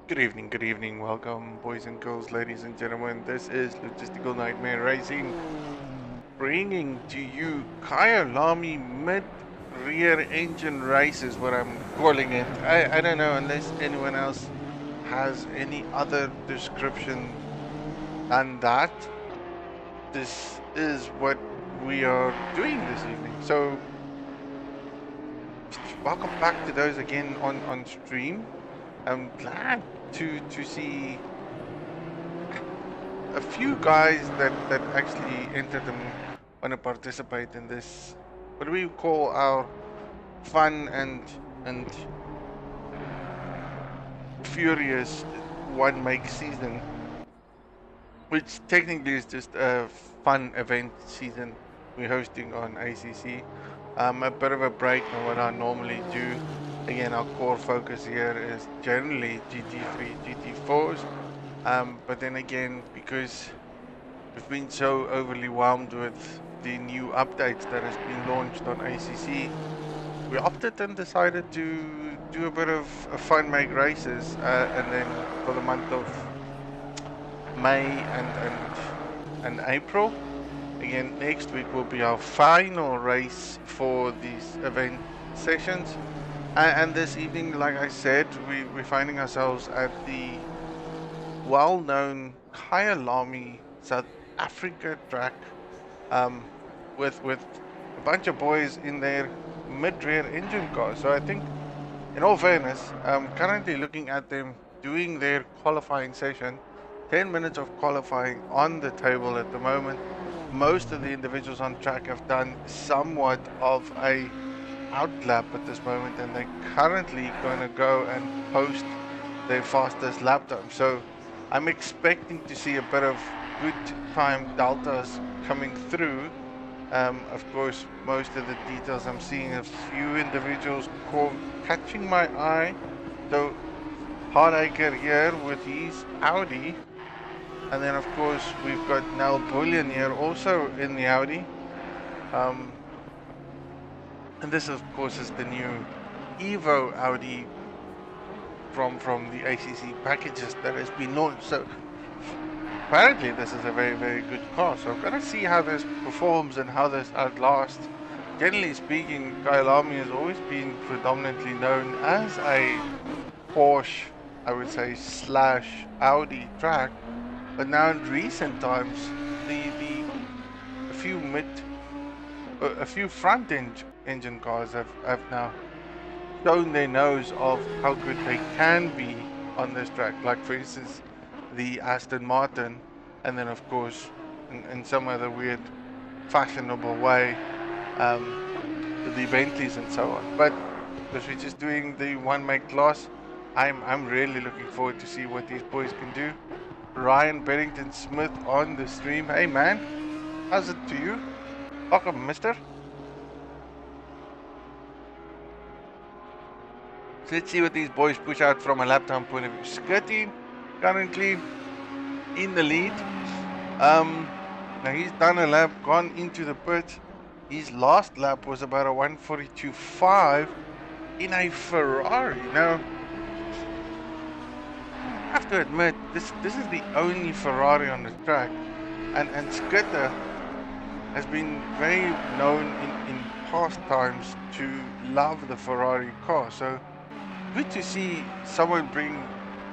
Good evening, welcome boys and girls, ladies and gentlemen. This is Logistical Nightmare Racing, bringing to you Kyalami mid-rear engine races, what I'm calling it. I don't know unless anyone else has any other description than that. This is what we are doing this evening. So, welcome back to those again on stream. I'm glad to see a few guys that actually entered and want to participate in this, what we call our fun and furious one make season, which technically is just a fun event season we're hosting on ACC. A bit of a break on what I normally do. Again, our core focus here is generally GT3, GT4s. But then again, because we've been so overly whelmed with the new updates that has been launched on ACC, we opted and decided to do a bit of fun make races, and then for the month of May and April. Again, next week will be our final race for these event sessions. And this evening, like I said, we're finding ourselves at the well-known Kyalami South Africa track, um, with a bunch of boys in their mid-rear engine cars. So I think, in all fairness, I'm currently looking at them doing their qualifying session. 10 minutes of qualifying on the table at the moment. Most of the individuals on track have done somewhat of a outlap at this moment, and they're currently going to go and post their fastest lap time. So I'm expecting to see a bit of good time deltas coming through. Of course, most of the details, I'm seeing a few individuals catching my eye. So Hardacre here with his Audi, and then of course we've got Nel Bullion here also in the Audi. And this of course is the new Evo Audi from the ACC packages that has been launched. So apparently this is a very good car. So I'm gonna see how this performs and how this outlasts. Generally speaking, Kyalami has always been predominantly known as a Porsche, I would say, slash Audi track. But now in recent times, the a few a few front engine cars have now shown their nose of how good they can be on this track. Like for instance, the Aston Martin, and then of course, in some other weird, fashionable way, um, the Bentleys and so on. But because we're just doing the one make class, I'm really looking forward to see what these boys can do. Ryan Beddington Smith on the stream. Hey man, how's it to you? Welcome, mister. So let's see what these boys push out from a lap time point of view. Skitty currently in the lead. Now he's done a lap, gone into the pit. His last lap was about a 1:42.5 in a Ferrari. Now, I have to admit, this is the only Ferrari on the track, and Skitter has been very known in past times to love the Ferrari car. So good to see someone bring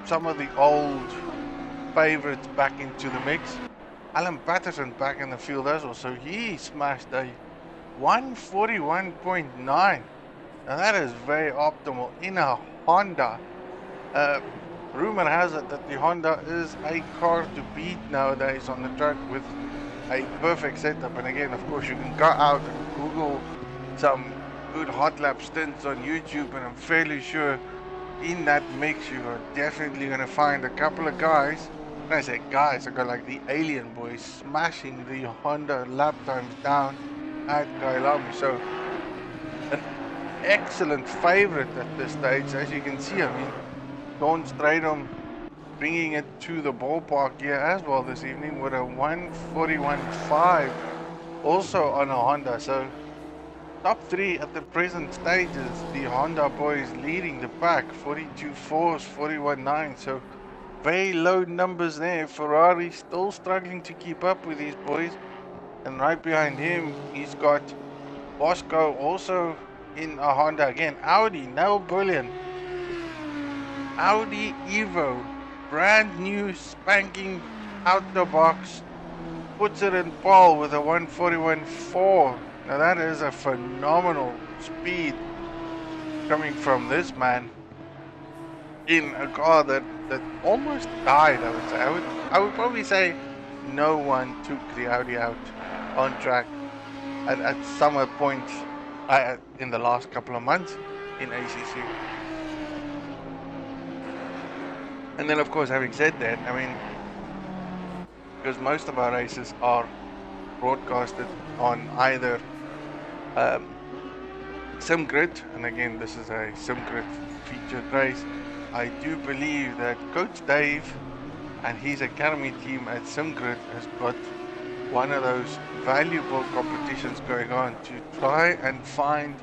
some of the old favorites back into the mix. Alan Patterson back in the field as well. So he smashed a 141.9. Now that is very optimal in a Honda. Rumor has it that the Honda is a car to beat nowadays on the track with a perfect setup. And again, of course, you can go out and Google some good hot lap stints on YouTube, and I'm fairly sure in that mix you are definitely going to find a couple of guys. When I say guys, I got like the alien boys smashing the Honda lap times down at Kyalami. So an excellent favorite at this stage, as you can see. I mean, Dawn Stradom bringing it to the ballpark here as well this evening with a 141.5 also on a Honda. So top 3 at the present stage is the Honda boys leading the pack, 42.4s, 41.9. So very low numbers there. Ferrari still struggling to keep up with these boys. And right behind him, he's got Bosco also in a Honda again. Audi, no bullion. Audi Evo, brand new, spanking, out the box. Puts it in pole with a 141.4. Now that is a phenomenal speed coming from this man in a car that almost died, I would say. I would probably say no one took the Audi out on track at some point in the last couple of months in ACC. And then, of course, having said that, I mean, because most of our races are broadcasted on either SimGrid, and again, this is a SimGrid featured race. I do believe that Coach Dave and his academy team at SimGrid has got one of those valuable competitions going on to try and find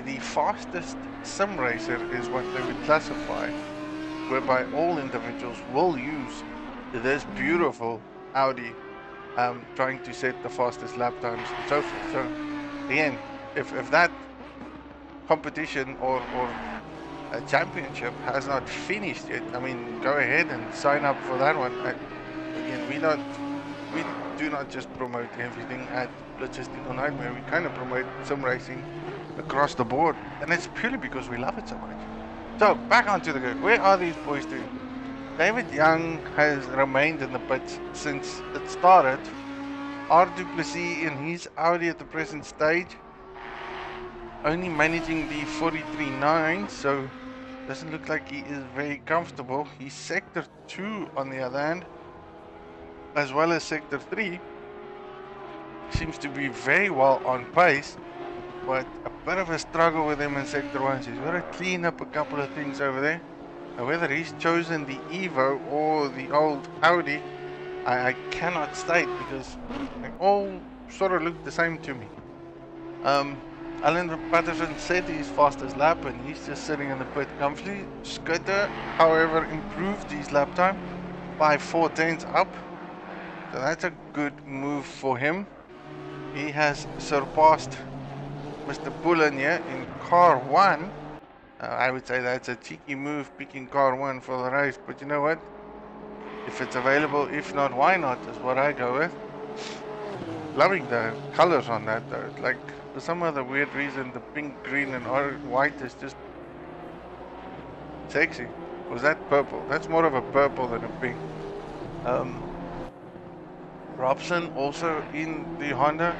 the fastest sim racer, is what they would classify, whereby all individuals will use this beautiful Audi, trying to set the fastest lap times and so forth. So again, if that competition or a championship has not finished yet, I mean, go ahead and sign up for that one. Again, we do not just promote everything at Logistical Nightmare. We kind of promote sim racing across the board, and it's purely because we love it so much. So back onto the grid. Where are these boys doing? David Young has remained in the pits since it started. R. Duplessis in his Audi at the present stage, only managing the 43.9, so doesn't look like he is very comfortable. He's sector 2 on the other hand, as well as sector 3. Seems to be very well on pace, but a bit of a struggle with him in sector 1. So he's got to clean up a couple of things over there. Now, whether he's chosen the Evo or the old Audi, I cannot state, because they all sort of look the same to me. Alan Patterson set his fastest lap and he's just sitting in the pit comfortably. Scudder, however, improved his lap time by 4/10 up. So that's a good move for him. He has surpassed Mr. Bullen here in car 1. I would say that's a cheeky move, picking car 1 for the race, but you know what? If it's available, if not, why not, is what I go with. Loving the colors on that though. Like, for some other weird reason, the pink, green and white is just sexy. Was that purple? That's more of a purple than a pink. Robson also in the Honda.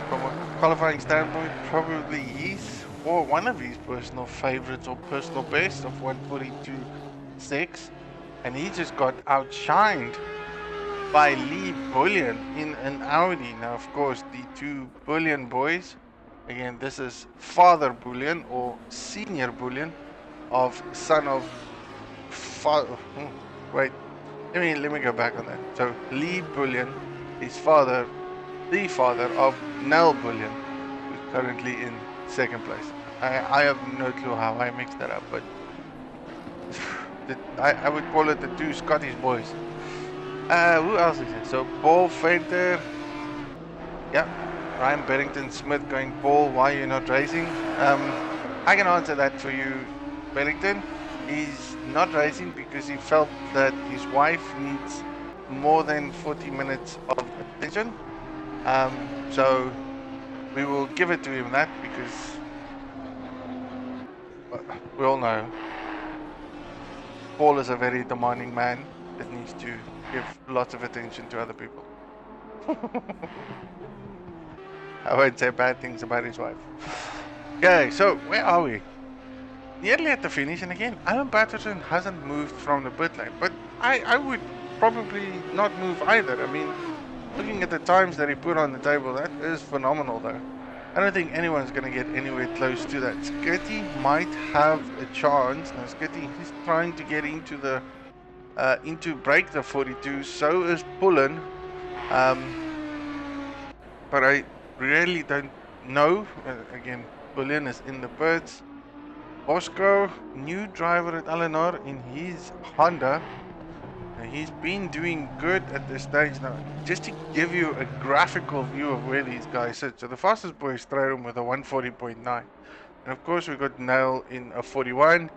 From a qualifying standpoint, probably his or one of his personal favorites or personal best of 142.6, and he just got outshined by Lee Bullion in an Audi. Now, of course, the two Bullion boys, again, this is Father Bullion or Senior Bullion, of son of wait, let me go back on that. So Lee Bullion is the father of Nell Bullion, who's currently in second place. I have no clue how I mixed that up, but I would call it the two Scottish boys. Who else is it? So Paul Fenter, yeah, Ryan Barrington Smith going, Paul, why are you not racing? I can answer that for you, Barrington. He's not racing because he felt that his wife needs more than 40 minutes of attention. So we will give it to him that, because we all know Paul is a very demanding man that needs to give lots of attention to other people. I won't say bad things about his wife. Okay, so where are we? Nearly at the finish, and again, Alan Patterson hasn't moved from the pit lane, but I would probably not move either. I mean, looking at the times that he put on the table, that is phenomenal though. I don't think anyone's going to get anywhere close to that. Skitty might have a chance. Now Skitty is trying to get into the break the 42, so is Pullen. But I really don't no. Again, Bullion is in the pits. Bosco, new driver at LNR in his Honda. He's been doing good at this stage now. Just to give you a graphical view of where these guys sit. So the fastest boy is Stradom with a 140.9. And of course we got Nail in a 41.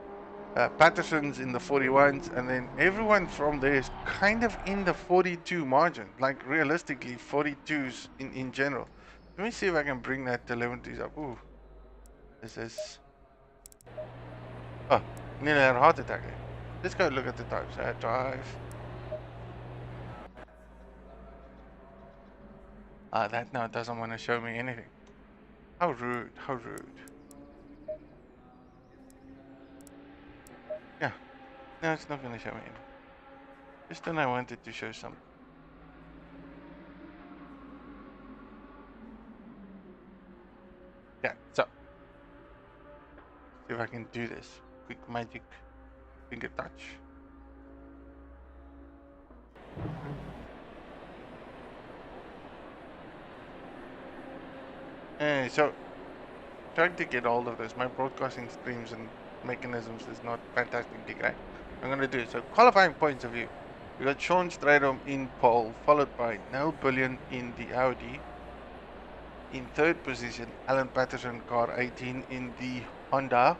Patterson's in the 41s, and then everyone from there is kind of in the 42 margin, like realistically 42s in general. Let me see if I can bring that telemetries up. Ooh, this is, oh, nearly had a heart attack there. Let's go look at the types. Drive. That now doesn't want to show me anything. How rude, how rude. Yeah, no, it's not going to show me anything. Just then I wanted to show something. Yeah, so see if I can do this. Quick magic finger touch. So trying to get all of this. My broadcasting streams and mechanisms is not fantastically great. I'm gonna do it. So qualifying points of view. We got Sean Stradom in pole, followed by Noel Bullion in the Audi. In third position, Alan Patterson, car 18 in the Honda.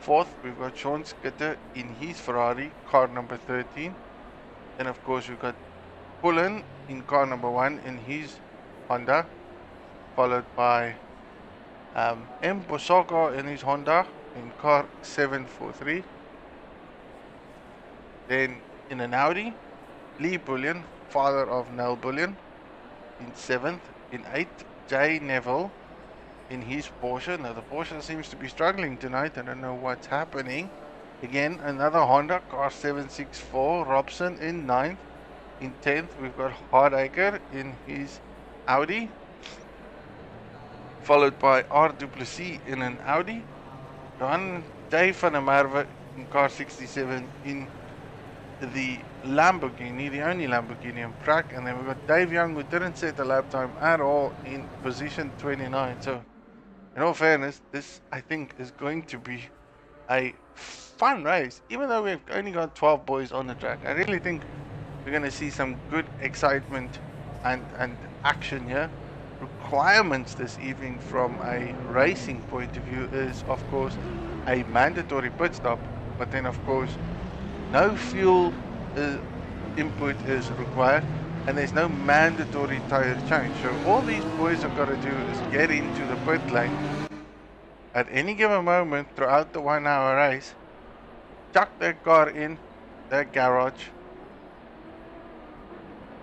Fourth, we've got Sean Skitter in his Ferrari, car number 13. Then of course we've got Pullen in car number 1 in his Honda, followed by M. Bosoko in his Honda in car 743. Then in an Audi, Lee Bullion, father of Nell Bullion, in 7th. In 8th, Jay Neville in his Porsche. Now the Porsche seems to be struggling tonight. I don't know what's happening. Again, another Honda, car 764, Robson in 9th. In 10th, we've got Hardacre in his Audi, followed by R. Duplessis in an Audi. Johan Dave van der Merwe in car 67 in the Lamborghini, the only Lamborghini in track. And then we've got Dave Young, who didn't set a lap time at all, in position 29. So in all fairness, this I think is going to be a fun race, even though we've only got 12 boys on the track. I really think we're going to see some good excitement and action here. Requirements this evening from a racing point of view is, of course, a mandatory pit stop, but then of course no fuel input is required, and there's no mandatory tire change. So all these boys have got to do is get into the pit lane at any given moment throughout the 1 hour race, chuck their car in their garage.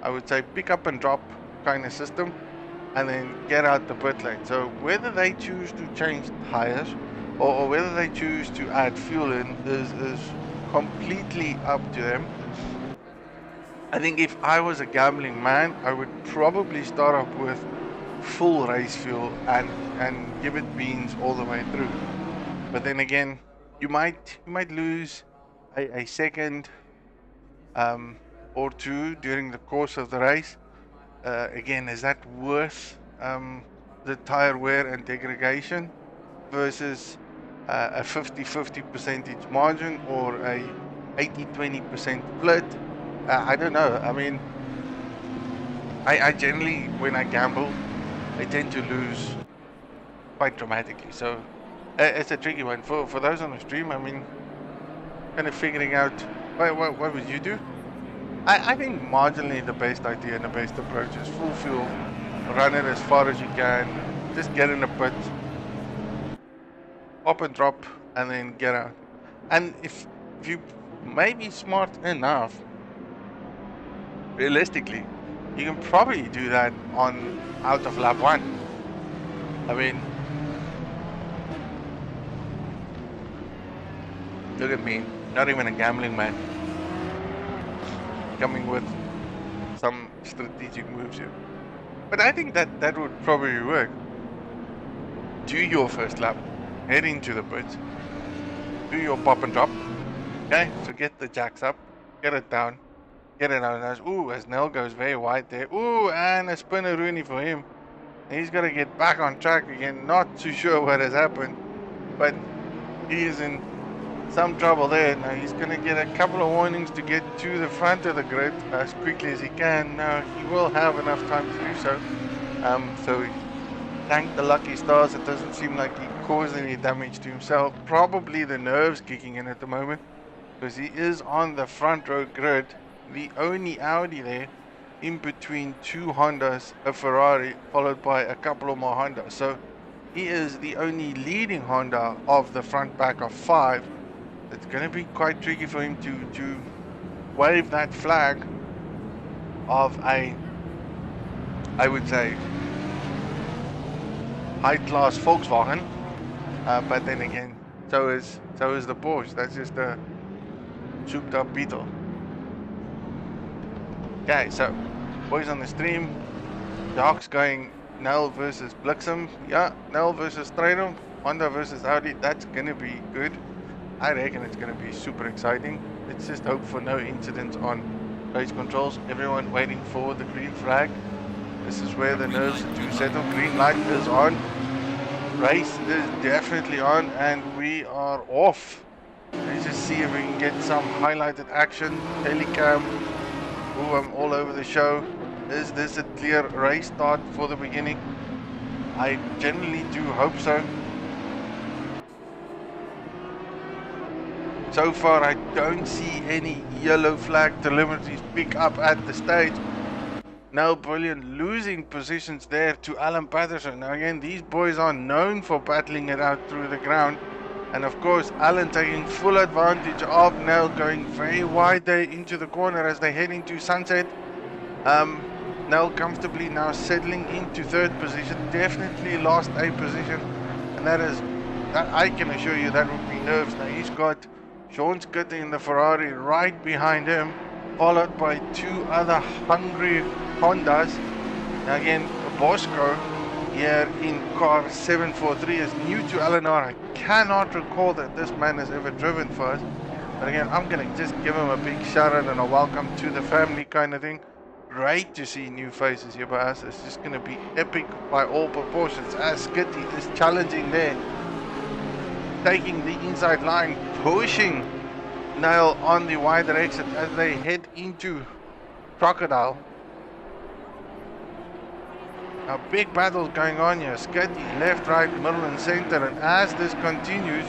I would say pick up and drop kind of system, and then get out the pit lane. So whether they choose to change tires or whether they choose to add fuel in is completely up to them. I think if I was a gambling man, I would probably start off with full race fuel and give it beans all the way through. But then again, you might lose a second or two during the course of the race. Again, is that worth the tire wear and degradation versus a 50-50 percentage margin or a 80-20% split? I don't know. I mean, I generally, when I gamble, I tend to lose quite dramatically. So it's a tricky one for those on the stream. I mean, kind of figuring out what would you do? I think marginally the best idea and the best approach is full fuel, run it as far as you can, just get in the pit, pop and drop, and then get out. And if you may be smart enough, realistically, you can probably do that on out of lap 1. I mean, look at me, not even a gambling man, coming with some strategic moves here. But I think that would probably work. Do your first lap, head into the pits, do your pop and drop. Okay, so get the jacks up, get it down, get it out. Ooh, as Nell goes very wide there. Ooh, and a spinner Rooney for him. He's got to get back on track again. Not too sure what has happened, but he is in some trouble there. Now he's going to get a couple of warnings to get to the front of the grid as quickly as he can. Now he will have enough time to do so. So thank the lucky stars, it doesn't seem like he caused any damage to himself. Probably the nerves kicking in at the moment, because he is on the front row grid, the only Audi there, in between two Hondas, a Ferrari, followed by a couple of more Hondas. So he is the only leading Honda of the front back of 5. It's going to be quite tricky for him to wave that flag of a, I would say, high-class Volkswagen, but then again, so is the Porsche. That's just a souped-up Beetle. Okay, so boys on the stream, Dark's going Nel versus Blixem. Yeah, Nel versus Stratum, Honda versus Audi. That's gonna be good. I reckon it's gonna be super exciting. Let's just hope for no incidents on race controls. Everyone waiting for the green flag. This is where the nerves do settle. Green light is on. Race is definitely on, and we are off. Let's just see if we can get some highlighted action. Telecam. Ooh, I'm all over the show. Is this a clear race start for the beginning? I generally do hope so. So far, I don't see any yellow flag telemetries pick up at the stage. Now Brilliant losing positions there to Alan Patterson. Now again, these boys are known for battling it out through the ground. And of course, Alan taking full advantage of Nell, going very wide there into the corner as they head into Sunset. Nell comfortably now settling into 3rd position. Definitely lost a position. And that I can assure you, that would be nerves. Now he's got Sean Scudder in the Ferrari right behind him, followed by 2 other hungry Hondas. Now again, Bosco here in car 743 is new to LNR. I cannot recall that this man has ever driven for us. But again, I'm going to just give him a big shout out and a welcome to the family kind of thing. Great to see new faces here by us. It's just going to be epic by all proportions, as Skitty is challenging there, taking the inside line, pushing Nail on the wider exit as they head into Crocodile. Now big battles going on here. Skitty left, right, middle and center, and as this continues,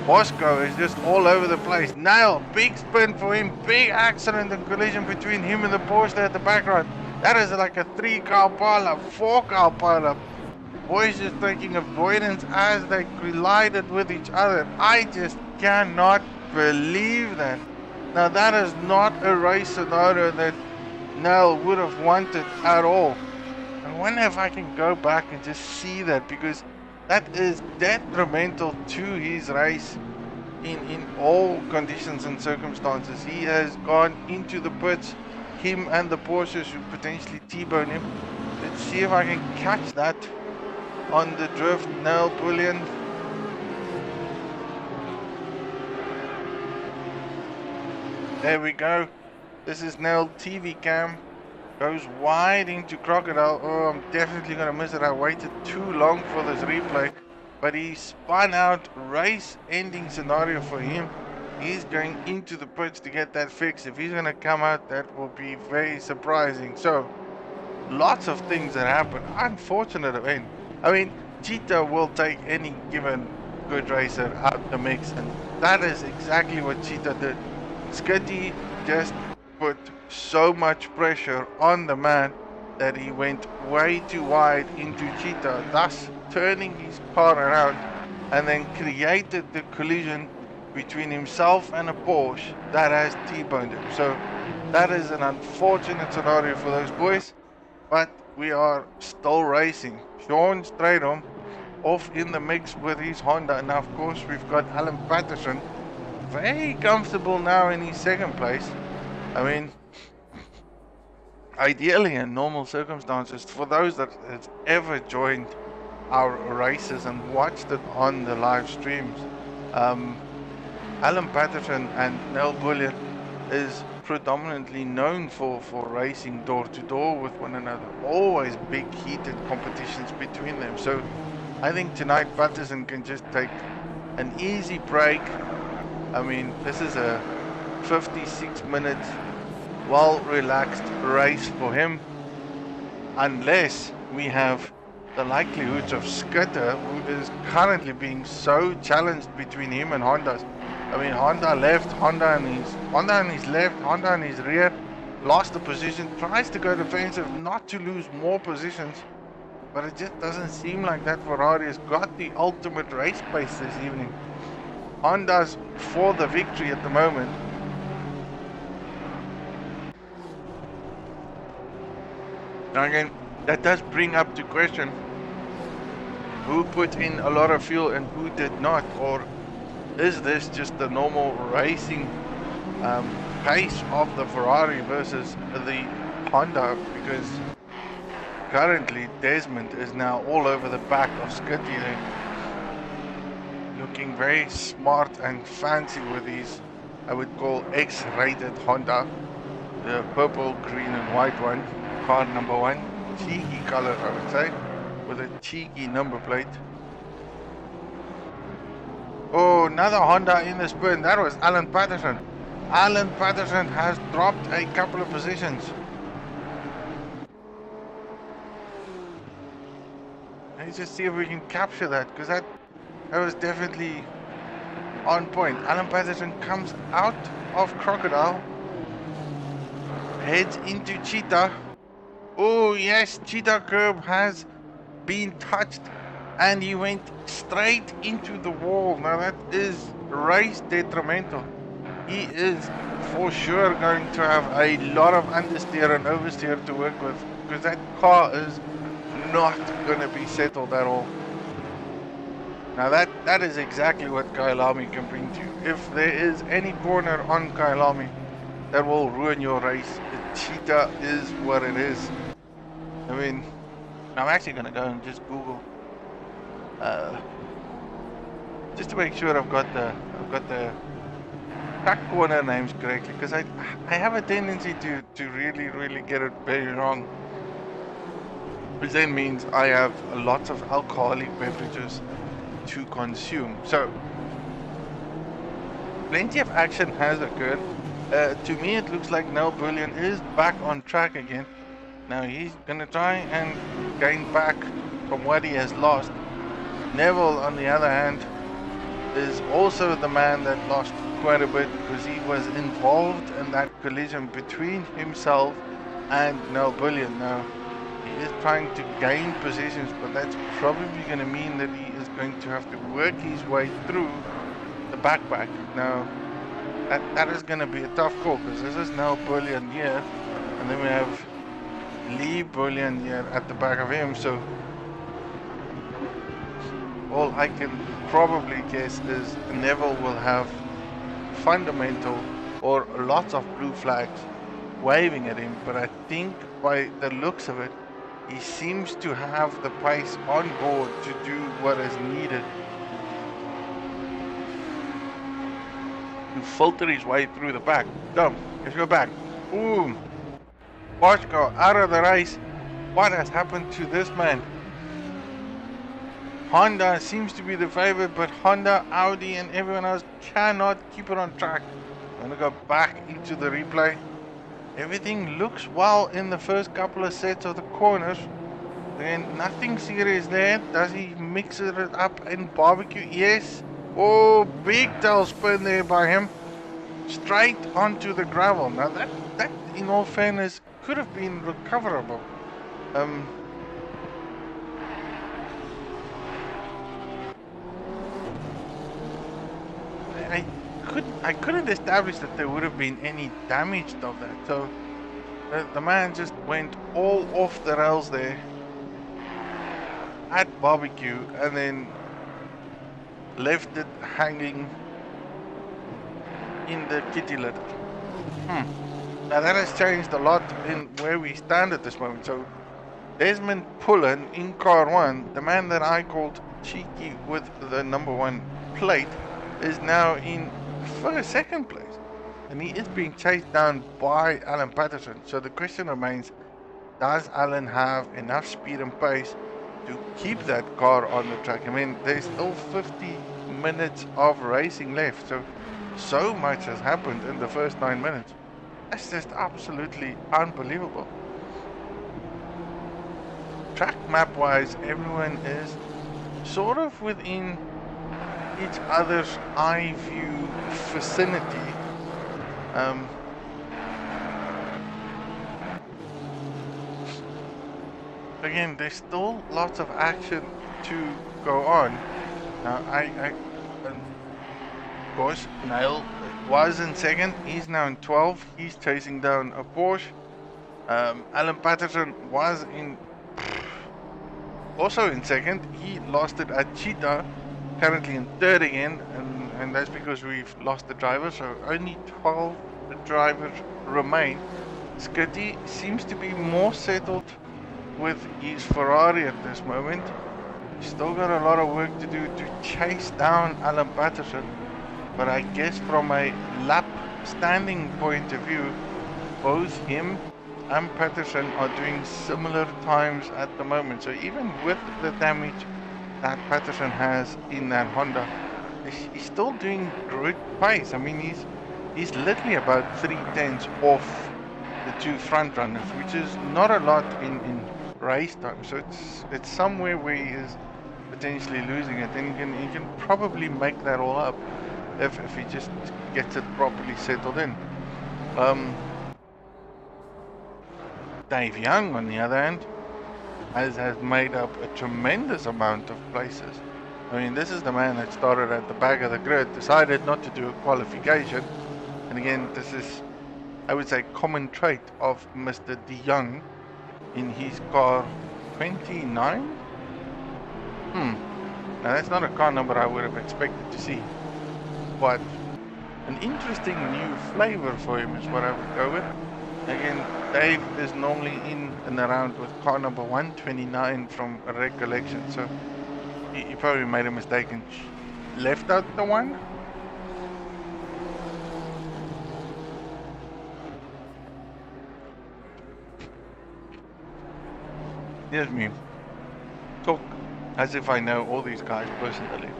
Bosco is just all over the place. Nail, big spin for him, big accident and collision between him and the Porsche there at the background. That is like a 3-car pileup, 4-car pileup. Boys just taking avoidance as they collided with each other. I just cannot believe that. Now that is not a race scenario that Nell would have wanted at all. I wonder if I can go back and just see that, because that is detrimental to his race in all conditions and circumstances. He has gone into the pits, him and the Porsche should potentially T-bone him. Let's see if I can catch that on the drift. Nell Bullion. There we go. This is Nell TV cam. Goes wide into Crocodile. Oh, I'm definitely going to miss it. I waited too long for this replay. But he spun out, race ending scenario for him. He's going into the pits to get that fixed. If he's going to come out, that will be very surprising. So, lots of things that happen. Unfortunate event. I mean, Cheetah will take any given good racer out the mix. And that is exactly what Cheetah did. Skitty just put so much pressure on the man that he went way too wide into Cheetah, thus turning his car around and then created the collision between himself and a Porsche that has T-boned him. So that is an unfortunate scenario for those boys, but we are still racing. Sean Stratum off in the mix with his Honda. Now of course we've got Alan Patterson very comfortable now in his 2nd place. I mean, ideally in normal circumstances, for those that has ever joined our races and watched it on the live streams, Alan Patterson and Nell Bullion is predominantly known for racing door to door with one another. Always big heated competitions between them. So I think tonight Patterson can just take an easy break. I mean, this is a 56-minute, well-relaxed race for him. Unless we have the likelihoods of Skitter, who is currently being so challenged between him and Honda's. I mean, Honda left, Honda on his left, Honda on his rear, lost the position, tries to go defensive not to lose more positions, but it just doesn't seem like that Ferrari has got the ultimate race pace this evening. Honda's for the victory at the moment. Now again, that does bring up to question who put in a lot of fuel and who did not, or is this just the normal racing pace of the Ferrari versus the Honda? Because currently Desmond is now all over the back of Skitty there, looking very smart and fancy with his, I would call, X-rated Honda, the purple, green and white one, car number 1, cheeky color I would say, with a cheeky number plate. Oh, another Honda in the spin. That was Alan Patterson. Alan Patterson has dropped a couple of positions. Let's just see if we can capture that, because that was definitely on point. Alan Patterson comes out of Crocodile, heads into Cheetah. Oh yes, Cheetah curb has been touched, and he went straight into the wall. Now that is race detrimental. He is for sure going to have a lot of understeer and oversteer to work with, because that car is not going to be settled at all. Now that is exactly what Kyalami can bring to you. If there is any corner on Kyalami that will ruin your race, the Cheetah is what it is. I mean, I'm actually going to go and just Google just to make sure I've got the track corner names correctly, because I have a tendency to really get it very wrong, which then means I have lots of alcoholic beverages to consume. So plenty of action has occurred. To me it looks like Nel Bullion is back on track again. Now he's gonna try and gain back from what he has lost. Neville, on the other hand, is also the man that lost quite a bit, because he was involved in that collision between himself and Nel Bullion. Now he is trying to gain positions, but that's probably going to mean that he is going to have to work his way through the backpack. Now that is going to be a tough call, because this is Nel Bullion here, and then we have Lee Bullion here at the back of him. So all I can probably guess is Neville will have fundamental or lots of blue flags waving at him, but I think by the looks of it, he seems to have the pace on board to do what is needed to filter his way through the back. Come, let's go back. Boom. Boschko out of the race. What has happened to this man? Honda seems to be the favorite, but Honda, Audi and everyone else cannot keep it on track. I'm going to go back into the replay. Everything looks well in the first couple of sets of the corners. Then nothing serious there. Does he mix it up in barbecue? Yes. Oh, big tail spin there by him. Straight onto the gravel. Now that in all fairness could have been recoverable. I couldn't establish that there would have been any damage of that. So the man just went all off the rails there at barbecue, and then left it hanging in the kitty litter. Now that has changed a lot in where we stand at this moment. So Desmond Pullen in car 1, the man that I called cheeky with the number 1 plate, is now in second place. and he is being chased down by Alan Patterson. So the question remains, does Alan have enough speed and pace to keep that car on the track? I mean, there's still 50 minutes of racing left, so much has happened in the first 9 minutes. That's just absolutely unbelievable. Track map wise, everyone is sort of within each other's eye view vicinity. Again, there's still lots of action to go on. Now, of course, Niall was in second. He's now in 12. He's chasing down a Porsche. Alan Patterson was also in second. He lost it at Cheetah, currently in third again, and that's because we've lost the driver. So only 12 drivers remain. Skitty seems to be more settled with his Ferrari at this moment. He's still got a lot of work to do to chase down Alan Patterson, but I guess from a lap standing point of view, both him and Patterson are doing similar times at the moment. So even with the damage that Patterson has in that Honda, he's still doing good pace. I mean, he's literally about 3/10 off the two front runners, which is not a lot in race time. So it's somewhere where he is potentially losing it, and he can probably make that all up if he just gets it properly settled in. Dave Young, on the other hand, has made up a tremendous amount of places. I mean, this is the man that started at the back of the grid, decided not to do a qualification, and again, this is, I would say, common trait of Mr. De Young in his car 29? Now that's not a car number I would have expected to see, but an interesting new flavor for him is what I would go with. Again, Dave is normally in and around with car number 129 from a recollection, so he probably made a mistake and left out the one. Here's me talk as if I know all these guys personally.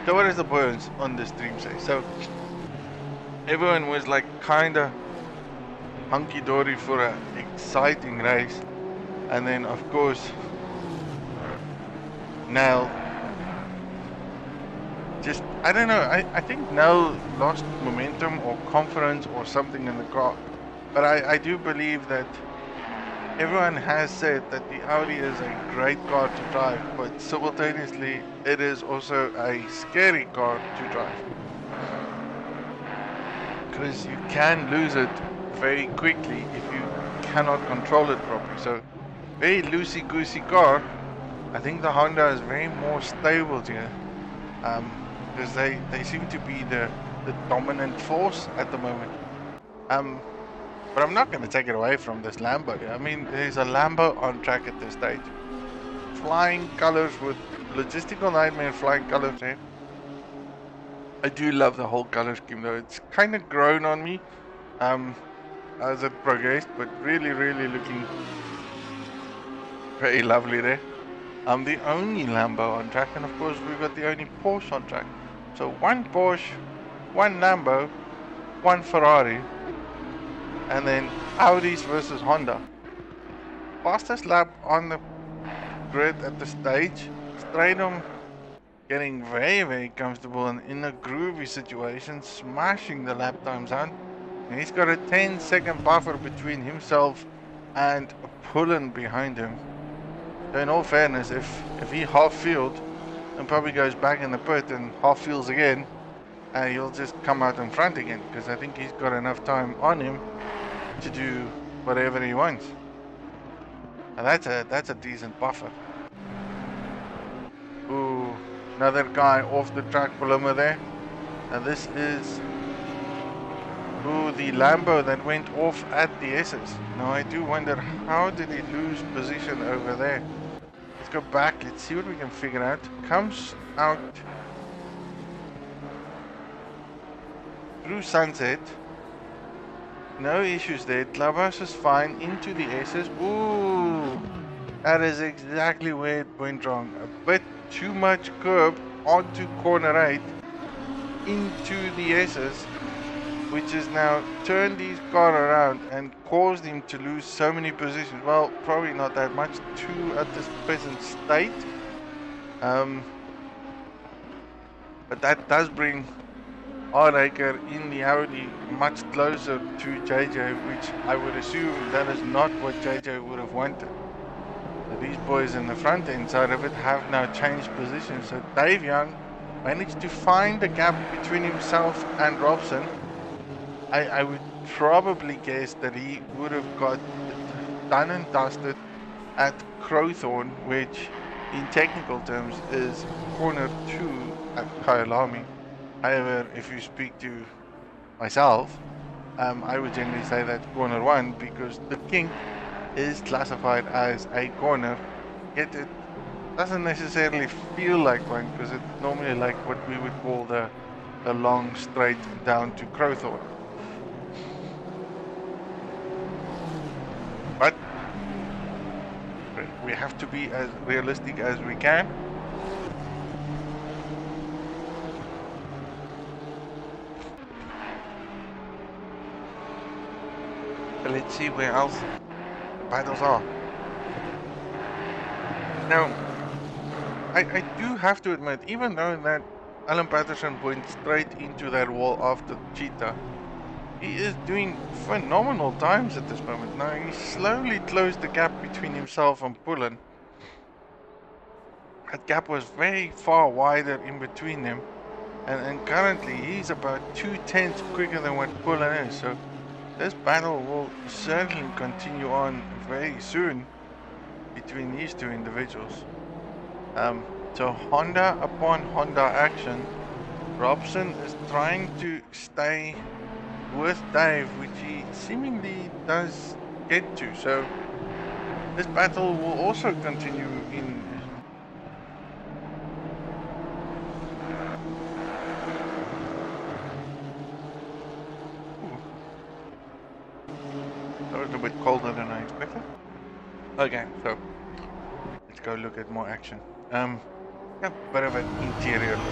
So what does the boys on the stream say? So everyone was like kinda hunky-dory for an exciting race, and then of course Nell just, I don't know, I think Nell lost momentum or confidence or something in the car, but I do believe that everyone has said that the Audi is a great car to drive, but simultaneously it is also a scary car to drive, because you can lose it very quickly if you cannot control it properly. So very loosey-goosey car. I think the Honda is very more stable here, because they seem to be the dominant force at the moment. But I'm not going to take it away from this Lambo. I mean, there's a Lambo on track at this stage. Flying colors with Logistical Nightmare flying colors there. I do love the whole color scheme though. It's kind of grown on me as it progressed, but really looking very lovely there. I'm the only Lambo on track, and of course we've got the only Porsche on track. So one Porsche, one Lambo, one Ferrari, and then Audis versus Honda. Fastest lap on the grid at the stage. Stradom getting very comfortable and in a groovy situation, smashing the lap times out. And he's got a 10-second buffer between himself and Pullen behind him. So in all fairness, if he half-field and probably goes back in the pit and half-fields again, he'll just come out in front again, because I think he's got enough time on him to do whatever he wants. And that's a decent buffer. Ooh, another guy off the track below there. And this is the Lambo that went off at the S's. Now I do wonder, how did he lose position over there? Let's go back, let's see what we can figure out. Comes out through Sunset. No issues there. Clubhouse is fine. Into the S's. Ooh, that is exactly where it went wrong. A bit too much curb onto corner 8 into the S's, which has now turned his car around and caused him to lose so many positions. Well, probably not that much, 2 at this present state. But that does bring Hardacre in the Audi much closer to JJ, which I would assume that is not what JJ would have wanted. So these boys in the front end side of it have now changed positions. So Dave Young managed to find the gap between himself and Robson. I would probably guess that he would have got done and dusted at Crowthorne, which in technical terms is corner 2 at Kyalami. However, if you speak to myself, I would generally say that's corner 1 because the kink is classified as a corner, yet it doesn't necessarily feel like one because it's normally like what we would call the long straight down to Crowthorne. But we have to be as realistic as we can. Let's see where else the battles are. Now, I do have to admit, even though that Alan Patterson went straight into that wall after Cheetah, he is doing phenomenal times at this moment. Now, he slowly closed the gap between himself and Pullen. That gap was very far wider in between them. And currently, he's about 2/10 quicker than what Pullen is. So, this battle will certainly continue on very soon between these two individuals. So Honda upon Honda action. Robson is trying to stay with Dave, which he seemingly does get to. So this battle will also continue in. That was a bit colder than I expected. Okay, so let's go look at more action. A bit of an interior look.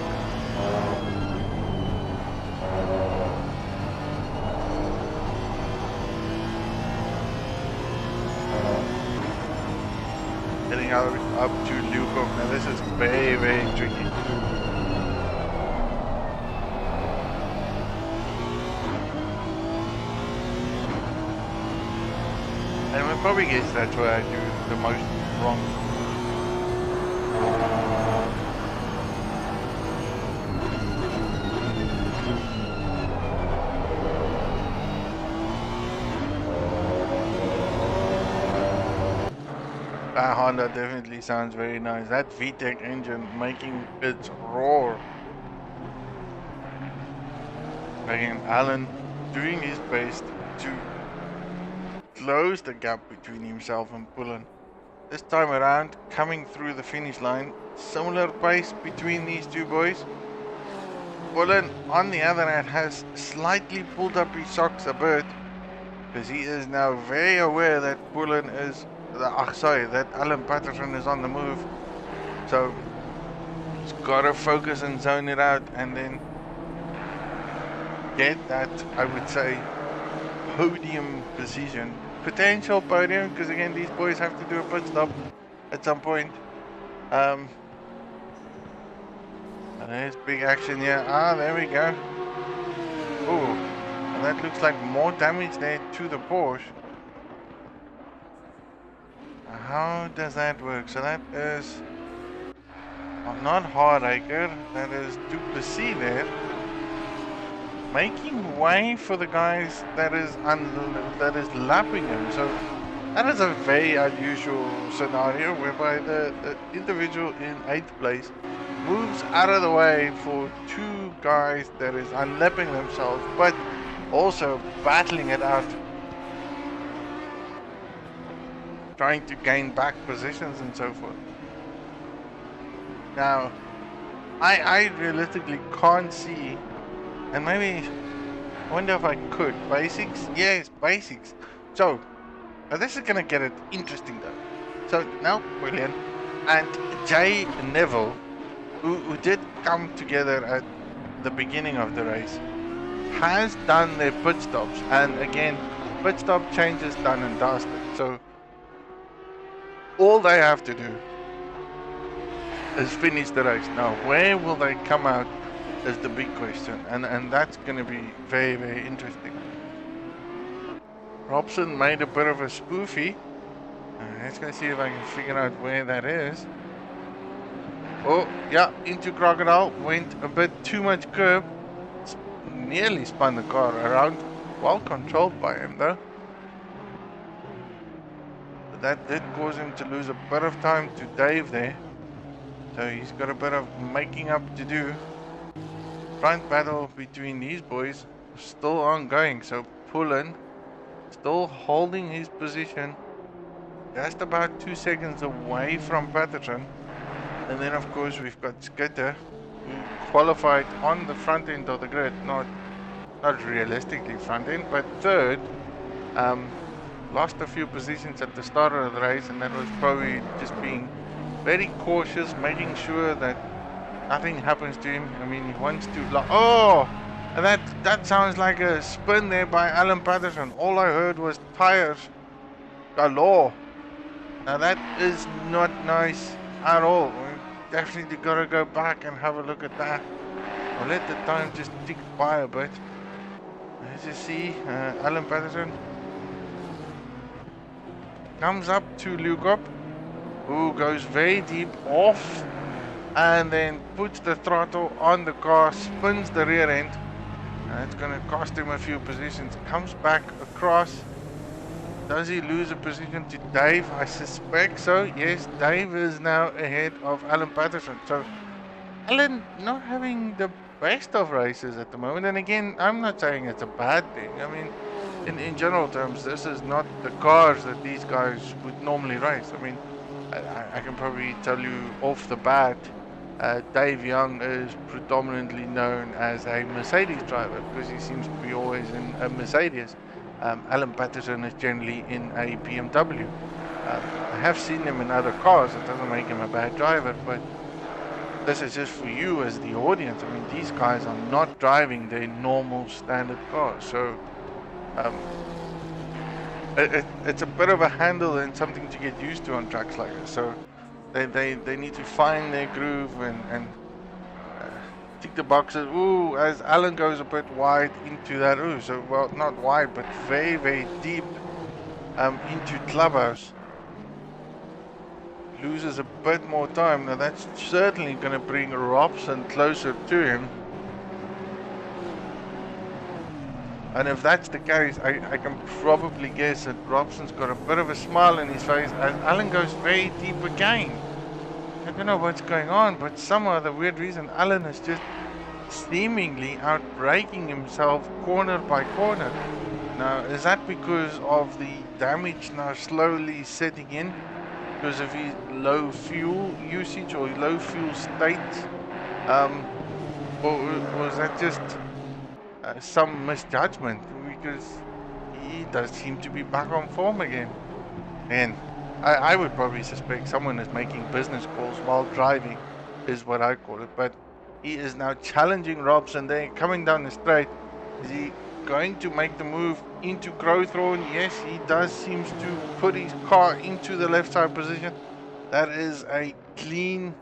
Heading out up to Lukov. Now this is very, very tricky. And I probably guess that's where I do the most wrong. That Honda definitely sounds very nice. That VTEC engine making it roar. Again, Alan doing his best to close the gap between himself and Pullen. This time around, coming through the finish line, similar pace between these two boys. Pullen, on the other hand, has slightly pulled up his socks a bit because he is now very aware that Pullen is, that Alan Patterson is on the move. So he's got to focus and zone it out and then get that, I would say, podium position. Potential podium, because again, these boys have to do a pit stop at some point. There's big action here. Ah, there we go. Oh, and that looks like more damage there to the Porsche. How does that work? So that is not Hardacre, that is Duplessis there, making way for the guys that is lapping him. So that is a very unusual scenario whereby the individual in 8th place moves out of the way for two guys that is unlapping themselves, but also battling it out, trying to gain back positions and so forth. Now, I realistically can't see, and maybe I wonder if I could. Basics? Yes, basics. So, now this is gonna get it interesting though. So now William and Jay Neville, who did come together at the beginning of the race, has done their pit stops, and again, pit stop changes done and dusted. So all they have to do is finish the race. Now, where will they come out is the big question, and that's going to be very, very interesting. Robson made a bit of a spoofy. Let's go see if I can figure out where that is. Oh, yeah, into Crocodile, went a bit too much curb, nearly spun the car around, well controlled by him though. But that did cause him to lose a bit of time to Dave there. So he's got a bit of making up to do. Front battle between these boys still ongoing, so Pullen still holding his position, just about 2 seconds away from Patterson. And then of course we've got Skitter, who qualified on the front end of the grid, not realistically front end, but third. Lost a few positions at the start of the race, and that was probably just being very cautious, making sure that nothing happens to him. I mean, he wants to... Oh! And that sounds like a spin there by Alan Patterson. All I heard was tires galore. Now that is not nice at all. We definitely got to go back and have a look at that. I'll let the time just tick by a bit. Let's just see. Alan Patterson comes up to Lukop, who goes very deep off and then puts the throttle on the car, spins the rear end. It's going to cost him a few positions. Comes back across. Does he lose a position to Dave? I suspect so. Yes, Dave is now ahead of Alan Patterson. So Alan not having the best of races at the moment. And again, I'm not saying it's a bad thing. I mean, in general terms, this is not the cars that these guys would normally race. I mean, I can probably tell you off the bat, Dave Young is predominantly known as a Mercedes driver because he seems to be always in a Mercedes. Alan Patterson is generally in a BMW. I have seen him in other cars. It doesn't make him a bad driver, but this is just for you as the audience. I mean, these guys are not driving their normal standard cars, so it's a bit of a handle and something to get used to on tracks like this. So they need to find their groove and tick the boxes. Ooh, as Alan goes a bit wide into that. Ooh, so well, not wide, but very, very deep into clubhouse. Loses a bit more time. Now that's certainly going to bring Robson closer to him. And if that's the case, I can probably guess that Robson's got a bit of a smile in his face as Alan goes very deep again. I don't know what's going on, but some other weird reason Alan is just seemingly outbraking himself corner by corner. Now, is that because of the damage now slowly setting in? Because of his low fuel usage or low fuel state? Or was that just some misjudgment? Because he does seem to be back on form again. And I would probably suspect someone is making business calls while driving, is what I call it. But he is now challenging Robson there, coming down the straight. Is he going to make the move into Crowthorne? Yes, he does. Seems to put his car into the left side position. That is a clean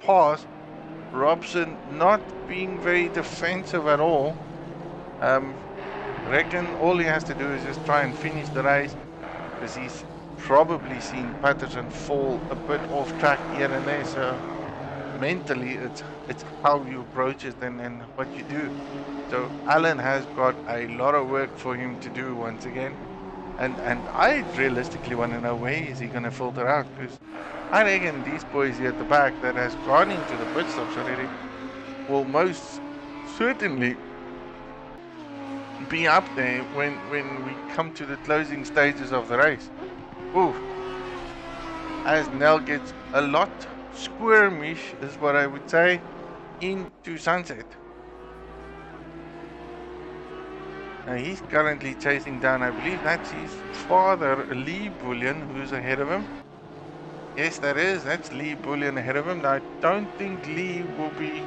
pass. Robson not being very defensive at all. Reckon all he has to do is just try and finish the race, because he's probably seen Patterson fall a bit off track here and there. So mentally, it's how you approach it and what you do. So Alan has got a lot of work for him to do once again, and I realistically want to know where is he going to filter out, because I reckon these boys here at the back that has gone into the pit stops already will most certainly be up there when we come to the closing stages of the race. Ooh, as Nell gets a lot squirmish, is what I would say, into Sunset. He's currently chasing down, I believe that's his father, Lee Bullion, who's ahead of him. Yes, that is. That's Lee Bullion ahead of him. Now, I don't think Lee will be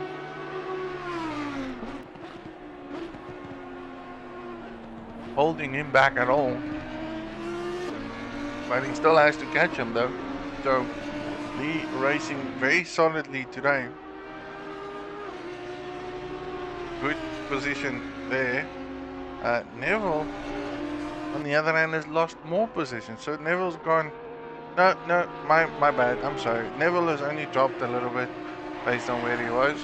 holding him back at all. But he still has to catch him, though. So, Lee racing very solidly today. Good position there. Neville, on the other hand, has lost more position. So, Neville's gone... No, my bad. I'm sorry. Neville has only dropped a little bit based on where he was.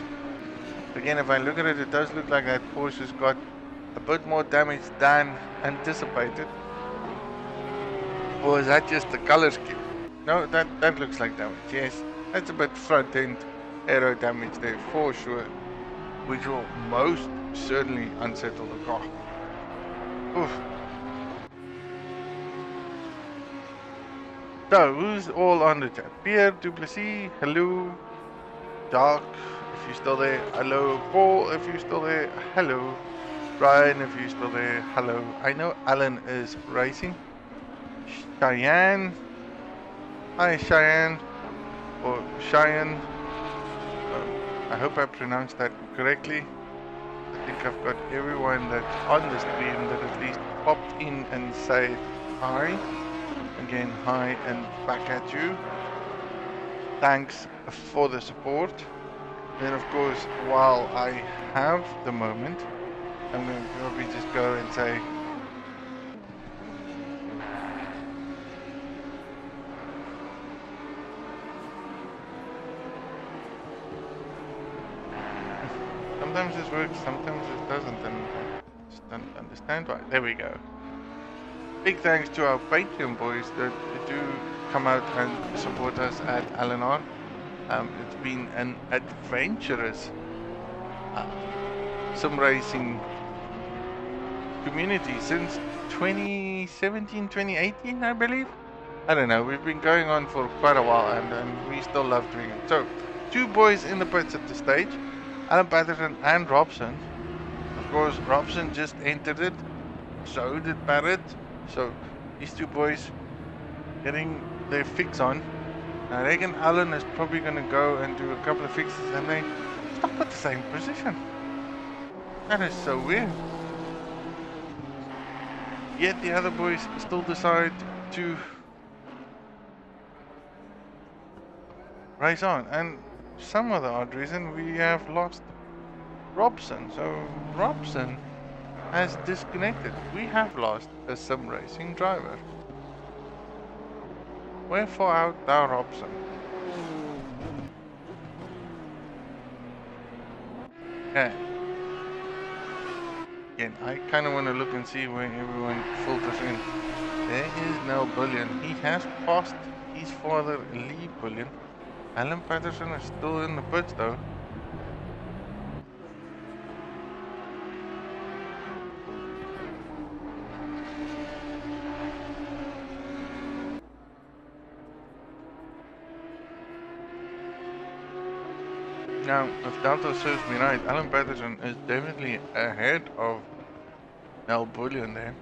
Again, if I look at it, it does look like that Porsche's got a bit more damage than anticipated. Or is that just the color scheme? No, that looks like damage. Yes, that's a bit front end aero damage there for sure, which will most certainly unsettle the car. Oof. So, who's all on the chat? Pierre Duplessis, hello. Dark, if you're still there, hello. Paul, if you're still there, hello. Brian, if you're still there, hello. I know Alan is racing. Cheyenne, hi Cheyenne, or Cheyenne. I hope I pronounced that correctly. I think I've got everyone that's on the stream that at least popped in and said hi. Again, hi and back at you. Thanks for the support. Then of course, while I have the moment, I'm going to probably just go and say sometimes this works, sometimes it doesn't, and I just don't understand why. There we go. Big thanks to our Patreon boys that do come out and support us at LNR. It's been an adventurous sim racing community since 2017, 2018, I believe. I don't know, we've been going on for quite a while and we still love doing it. So, two boys in the pits at the stage, Alan Patterson and Robson. Of course, Robson just entered it, so did Barrett. So, these two boys getting their fix on. I reckon Alan is probably going to go and do a couple of fixes and they stop at the same position. That is so weird. Yet the other boys still decide to race on. And some other odd reason we have lost Robson. So Robson has disconnected. We have lost a sim racing driver. Wherefore art thou, Robson? Okay. Again, I kind of want to look and see where everyone filters in. There is no Bullion. He has passed his father, Lee Bullion. Alan Patterson is still in the pits though. Now, if Delta serves me right, Alan Patterson is definitely ahead of Nel Bullion there.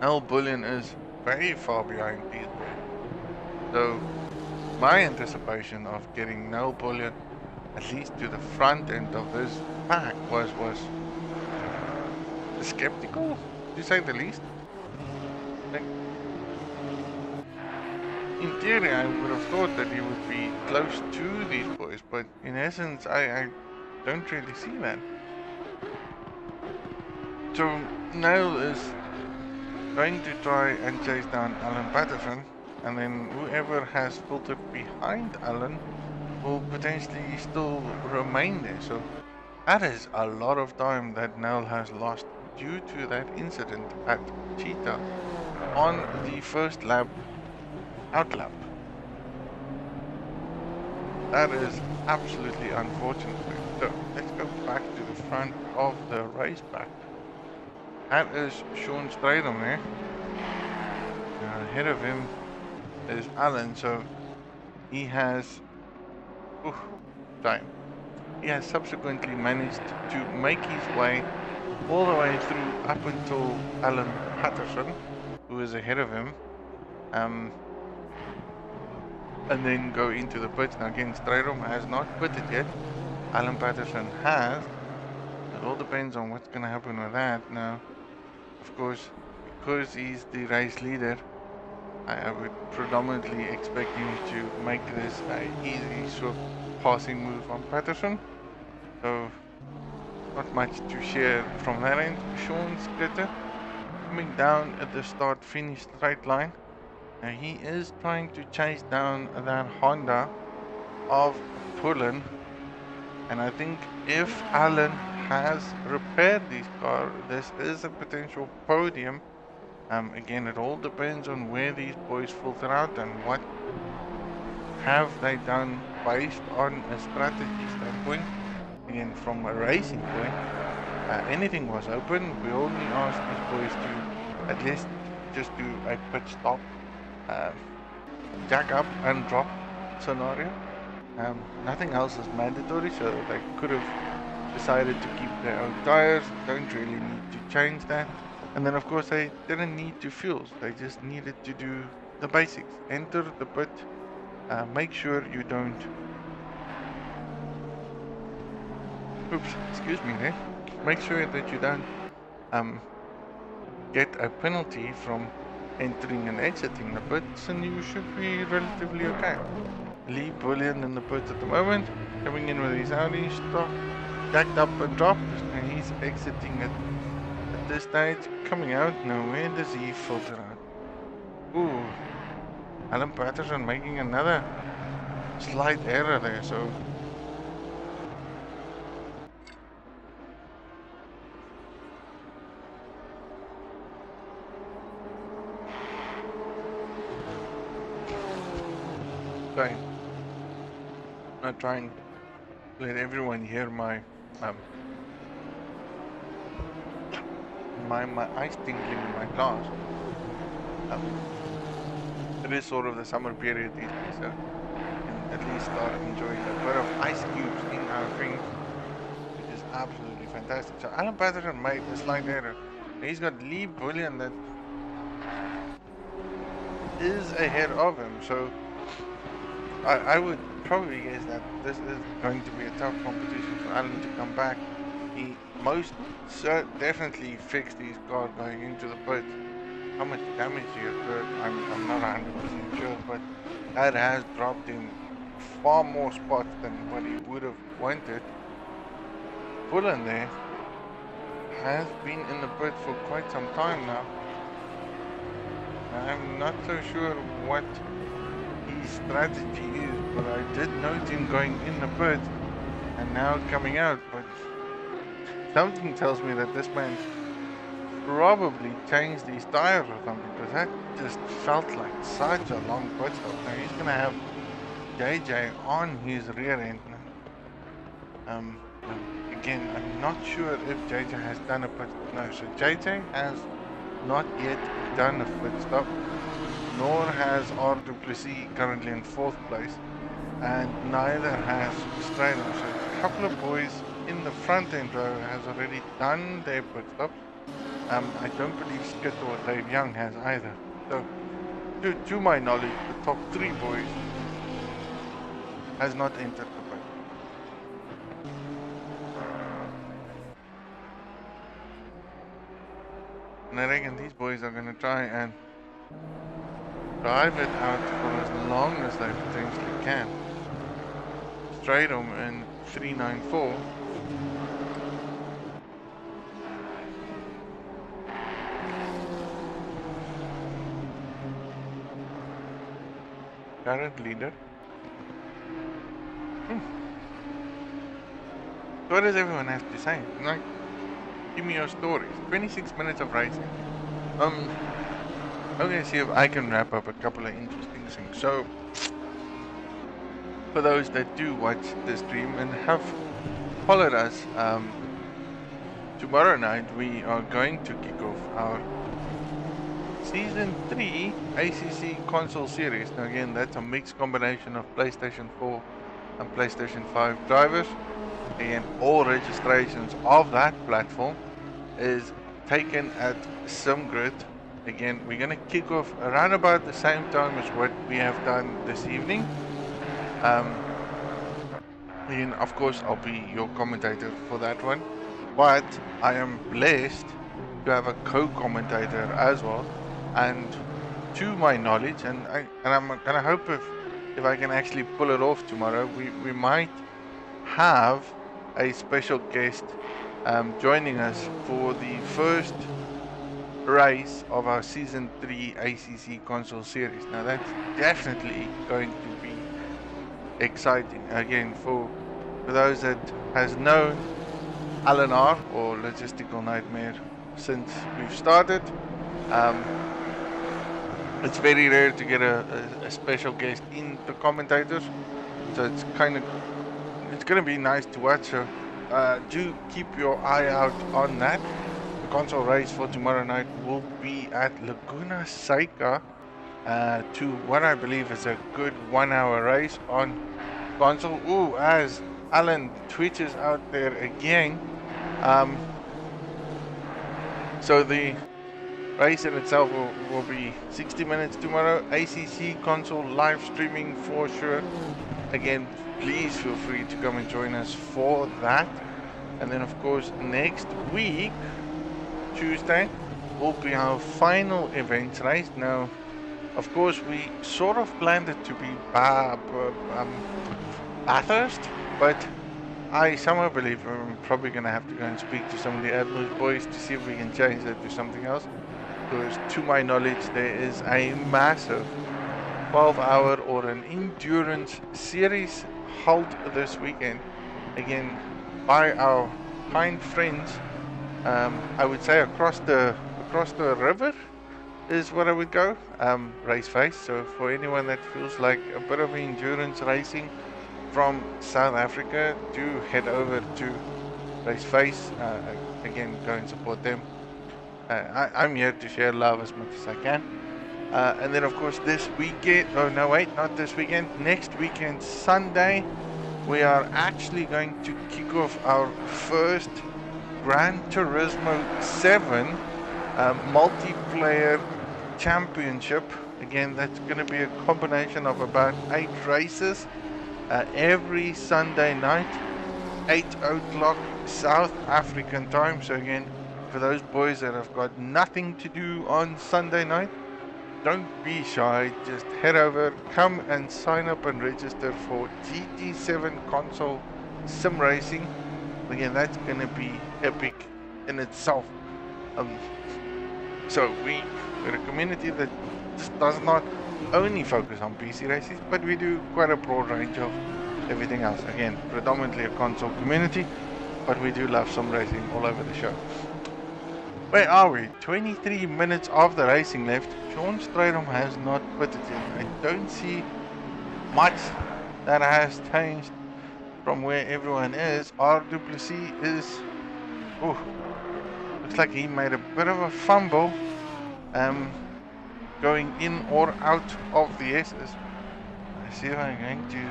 Nel Bullion is very far behind these boys. So, my anticipation of getting Nel Bullion at least to the front end of this pack was skeptical, to say the least. Like, in theory, I would have thought that he would be close to these boys, but in essence, I don't really see that. So, Niall is going to try and chase down Alan Patterson, and then whoever has filtered behind Alan will potentially still remain there. So, that is a lot of time that Niall has lost due to that incident at Cheetah on the first lap. Outlap. That is absolutely unfortunate. So let's go back to the front of the race back. That is Sean Stradom there. Ahead of him is Alan, so he has time. He has subsequently managed to make his way all the way through up until Alan Patterson, who is ahead of him, and then go into the pits. Now again, Stradom has not pitted yet. Alan Patterson has. It all depends on what's going to happen with that. Now, of course, because he's the race leader, I would predominantly expect him to make this an easy, swift passing move on Patterson. So, not much to share from that end. Sean Splitter coming down at the start-finish straight line. Now he is trying to chase down that Honda of Pullen, and I think if Alan has repaired this car, this is a potential podium. Again, it all depends on where these boys filter out and what have they done based on a strategy standpoint. Again, from a racing point, anything was open. We only asked these boys to at least just do a pit stop, jack up and drop scenario. Nothing else is mandatory, so they could have decided to keep their own tires. Don't really need to change that. And then of course they didn't need to fuel, they just needed to do the basics. Enter the pit, make sure you don't, oops, excuse me there, make sure that you don't get a penalty from entering and exiting the pits, and you should be relatively okay. Lee Bullion in the pits at the moment, coming in with his Audi stock, jacked up and dropped, and he's exiting it. At this stage, coming out, now where does he filter out? Ooh, Alan Patterson making another slight error there, so okay. I'm trying to let everyone hear my my ice tingling in my glass. It is sort of the summer period these days, so we can at least start enjoying a bit of ice cubes in our drinks, which is absolutely fantastic. So Alan Patterson made a slight error. He's got Lee Bullion that is ahead of him, so I would probably guess that this is going to be a tough competition for Alan to come back. He most definitely fixed his car going into the pit. How much damage he occurred, I'm not 100% sure, but that has dropped him far more spots than what he would have wanted. Pullen there has been in the pit for quite some time now. I'm not so sure what his strategy is, but I did note him going in the pit and now coming out, but something tells me that this man probably changed his tires or something, because that just felt like such a long pit stop. Now he's gonna have JJ on his rear end now. Again, I'm not sure if JJ has done a pit. No, so JJ has not yet done a pit stop, nor has R Duplessis currently in 4th place, and neither has Strader. So a couple of boys in the front end row has already done their pit stops. I don't believe Skittle or Dave Young has either. So, to my knowledge, the top 3 boys has not entered the pit. And I reckon these boys are going to try and drive it out for as long as they potentially can. Stradom in 394. Current leader. So what does everyone have to say? Like, give me your stories. 26 minutes of racing. I'm gonna see if I can wrap up a couple of interesting things. So, for those that do watch the stream and have followed us, tomorrow night we are going to kick off our Season 3 ACC console series. Now again, that's a mixed combination of PlayStation 4 and PlayStation 5 drivers. Again, all registrations of that platform is taken at Simgrid. Again, we're going to kick off around about the same time as what we have done this evening. And of course, I'll be your commentator for that one. But I am blessed to have a co-commentator as well. And to my knowledge, and I'm gonna hope if I can actually pull it off tomorrow, we might have a special guest joining us for the first race of our Season 3 ACC console series. Now that's definitely going to be exciting. Again, for those that has known LNR or Logistical Nightmare since we've started, it's very rare to get a special guest in the commentators, so it's going to be nice to watch. So do keep your eye out on that. The console race for tomorrow night will be at Laguna Seca, to what I believe is a good 1 hour race on console. Ooh, as Alan twitches out there again. So the race in itself will be 60 minutes tomorrow. ACC console live streaming for sure. Again, please feel free to come and join us for that. And then of course next week, Tuesday, will be our final events race. Now, of course, we sort of planned it to be Bathurst, but I somehow believe I'm probably going to have to go and speak to some of the Admiral's boys to see if we can change that to something else. Because to my knowledge, there is a massive 12-hour or an endurance series held this weekend, again by our kind friends. I would say across the river is what I would go. Race Face. So for anyone that feels like a bit of endurance racing from South Africa, do head over to Race Face. Again, go and support them. I'm here to share love as much as I can. And then of course this weekend, oh no wait, not this weekend, next weekend, Sunday, we are actually going to kick off our first Gran Turismo 7 multiplayer championship. Again, that's going to be a combination of about 8 races every Sunday night, 8 o'clock South African time. So again, for those boys that have got nothing to do on Sunday night, don't be shy, just head over, come and sign up and register for GT7 console sim racing. Again, that's going to be epic in itself. So we're a community that does not only focus on PC races, but we do quite a broad range of everything else. Again, predominantly a console community, but we do love some racing all over the show. Where are we? 23 minutes of the racing left. Sean Stradom has not pitted yet. I don't see much that has changed from where everyone is. R. Duplessis is... oh, looks like he made a bit of a fumble going in or out of the S's. I see if I'm going to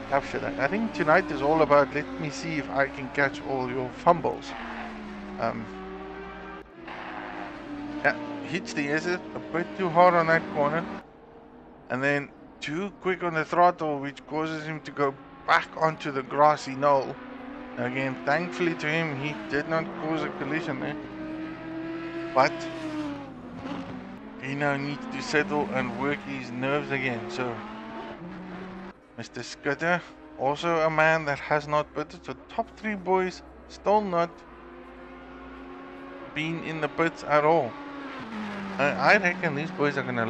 capture that. I think tonight is all about, let me see if I can catch all your fumbles. Yeah, hits the S's a bit too hard on that corner, and then too quick on the throttle, which causes him to go back onto the grassy knoll. Again, thankfully to him, he did not cause a collision there, but he now needs to settle and work his nerves again. So Mr. Scudder, also a man that has not pitted, so top 3 boys still not been in the pits at all. I reckon these boys are gonna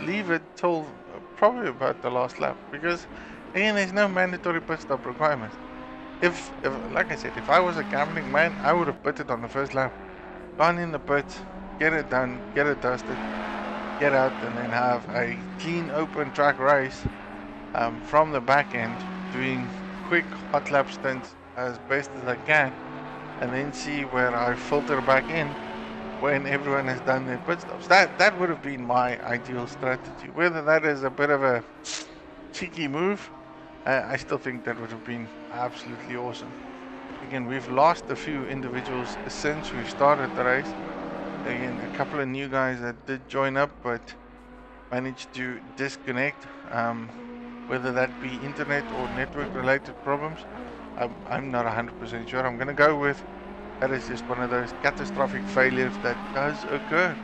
leave it till probably about the last lap, because again, there's no mandatory pit stop requirement. If like I said, if I was a gambling man, I would have pitted on the first lap, gone in the pits, get it done, get it dusted, get out, and then have a clean open track race from the back end, doing quick hot lap stints as best as I can, and then see where I filter back in when everyone has done their pit stops. That would have been my ideal strategy. Whether that is a bit of a cheeky move, I still think that would have been absolutely awesome. Again, we've lost a few individuals since we started the race. Again, a couple of new guys that did join up, but managed to disconnect. Whether that be internet or network related problems, I'm not 100% sure. I'm going to go with that is just one of those catastrophic failures that does occur.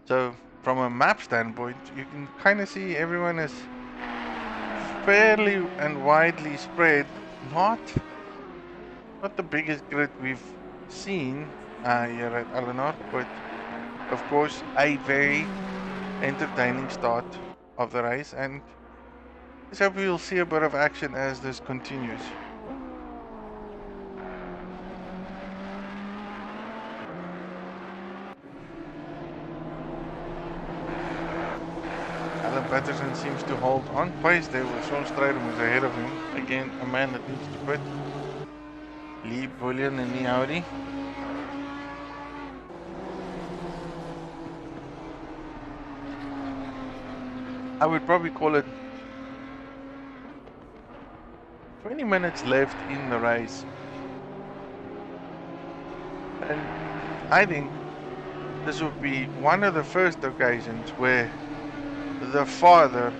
So from a map standpoint, you can kind of see everyone is fairly and widely spread. Not the biggest grid we've seen here at LNR, but of course a very entertaining start of the race, and let's hope we'll see a bit of action as this continues. Alan Patterson seems to hold on pace there with Sean Strider was ahead of him. Again, a man that needs to pit. Lee Bullion in the Audi. I would probably call it 20 minutes left in the race. And I think this would be one of the first occasions where the father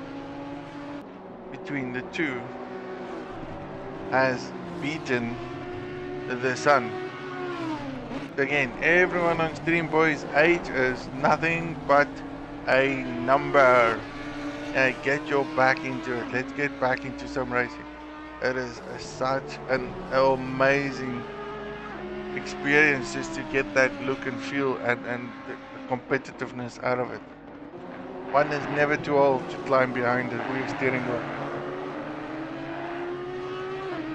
between the two has beaten the son. Again, everyone on stream, boys, age is nothing but a number. Get your back into it. Let's get back into some racing. It is such an amazing experience just to get that look and feel and the competitiveness out of it. One is never too old to climb behind a wheel steering wheel.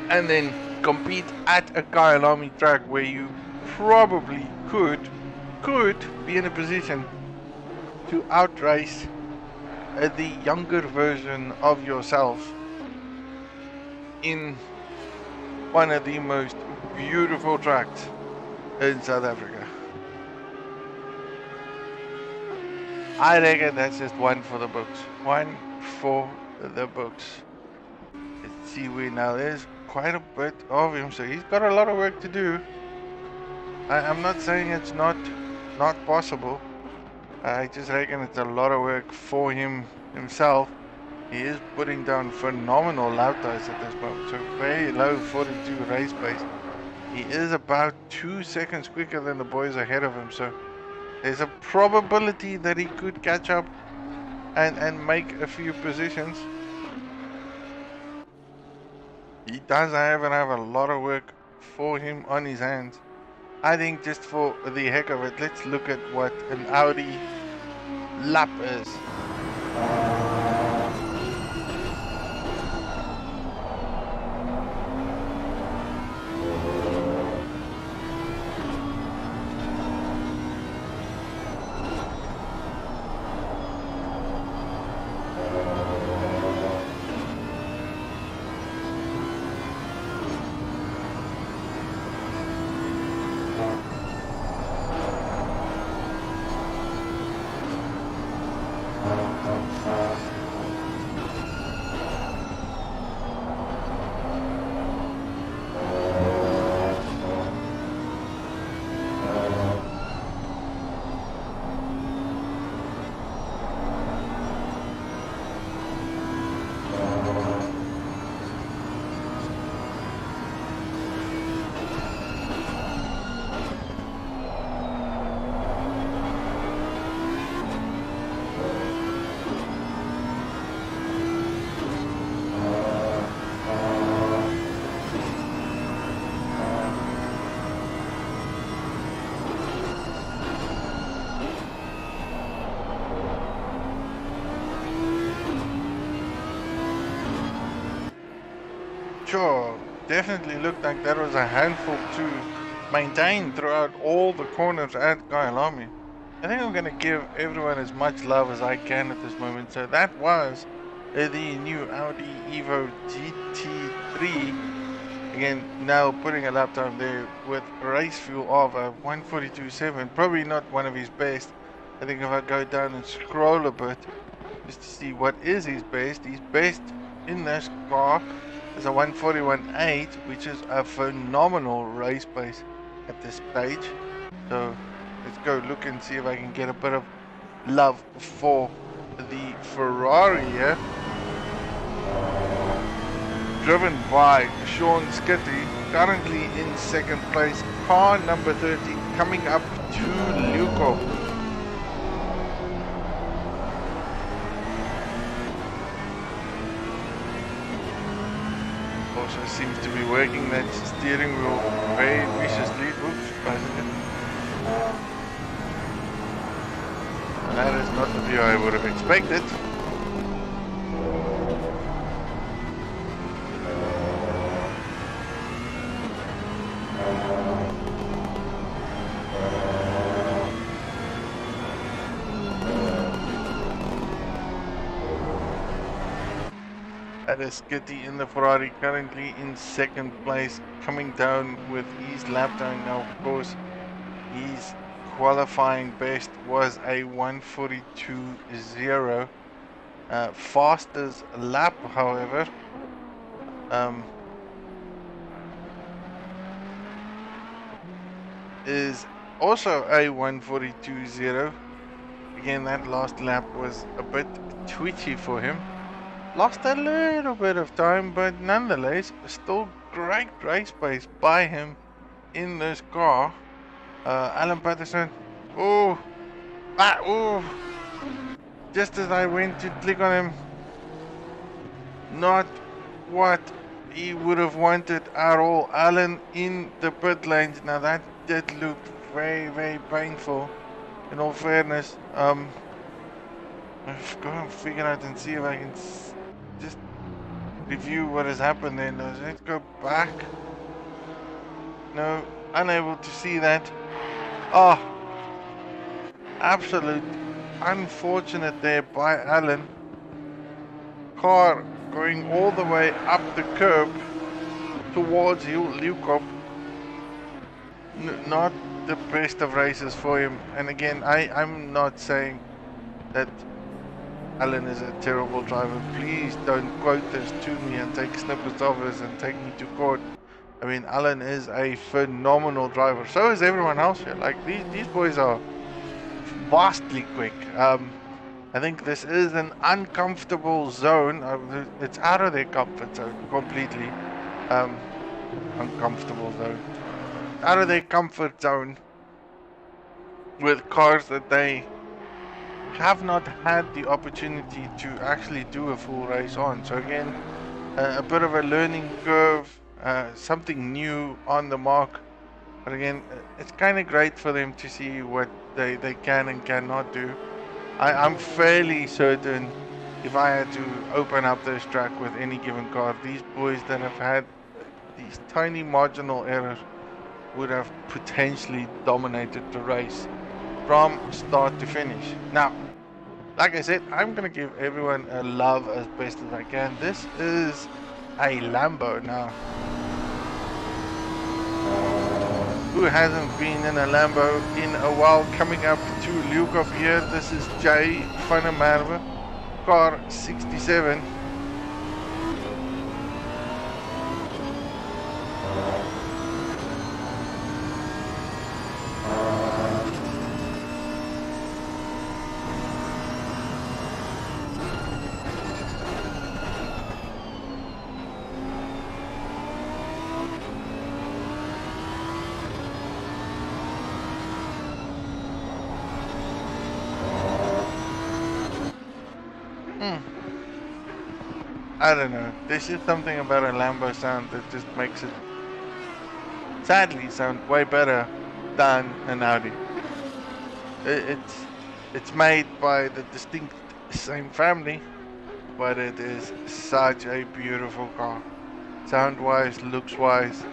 And then compete at a Kyalami track where you probably could be in a position to outrace the younger version of yourself in one of the most beautiful tracks in South Africa. I reckon that's just one for the books. One for the books. Let's see where now. There's quite a bit of him, so he's got a lot of work to do. I'm not saying it's not possible. I just reckon it's a lot of work for himself. He is putting down phenomenal lap times at this moment, so very low 42 race pace. He is about 2 seconds quicker than the boys ahead of him, so there's a probability that he could catch up and make a few positions. He does have a lot of work for him on his hands. I think just for the heck of it, let's look at what an Audi lap is. Sure, definitely looked like that was a handful to maintain throughout all the corners at Kyalami. I think I'm going to give everyone as much love as I can at this moment. So that was the new Audi Evo GT3. Again, now putting a lap time there with race fuel of a 142.7. Probably not one of his best. I think if I go down and scroll a bit, just to see what is his best in this car is a 141.8, which is a phenomenal race pace at this stage. So let's go look and see if I can get a bit of love for the Ferrari here. Driven by Sean Skitty, currently in second place, car number 30, coming up to Luco. Also seems to be working that steering wheel very viciously. Oops, passenger. That is not the view I would have expected. That is Skitty in the Ferrari, currently in second place, coming down with his lap time now. Of course, his qualifying best was a 1:42.0. Fastest lap, however, is also a 1:42.0. Again, that last lap was a bit twitchy for him. Lost a little bit of time, but nonetheless, still great race pace by him in this car. Alan Patterson, oh, just as I went to click on him, not what he would have wanted at all. Alan in the pit lanes, now that did look very, very painful, in all fairness. I've got to figure out and see if I can just review what has happened then. Let's go back. No, unable to see that. Oh, absolute unfortunate there by Alan. Car going all the way up the curb towards Lukop. Not the best of races for him. And again, I'm not saying that Alan is a terrible driver. Please don't quote this to me and take snippets of this and take me to court. I mean, Alan is a phenomenal driver. So is everyone else here. Like, these boys are vastly quick. I think this is an uncomfortable zone. It's out of their comfort zone completely. Uncomfortable zone. Out of their comfort zone with cars that they have not had the opportunity to actually do a full race on. So again, a bit of a learning curve, something new on the mark. But again, it's kind of great for them to see what they can and cannot do. I'm fairly certain if I had to open up this track with any given car, these boys that have had these tiny marginal errors would have potentially dominated the race from start to finish. Now, like I said, I'm going to give everyone a love as best as I can. This is a Lambo now. Who hasn't been in a Lambo in a while? Coming up to Lukov here, this is Jay van der Merwe, car 67. I don't know. There's just something about a Lambo sound that just makes it, sadly, sound way better than an Audi. It's made by the distinct same family, but it is such a beautiful car. Sound-wise, looks-wise,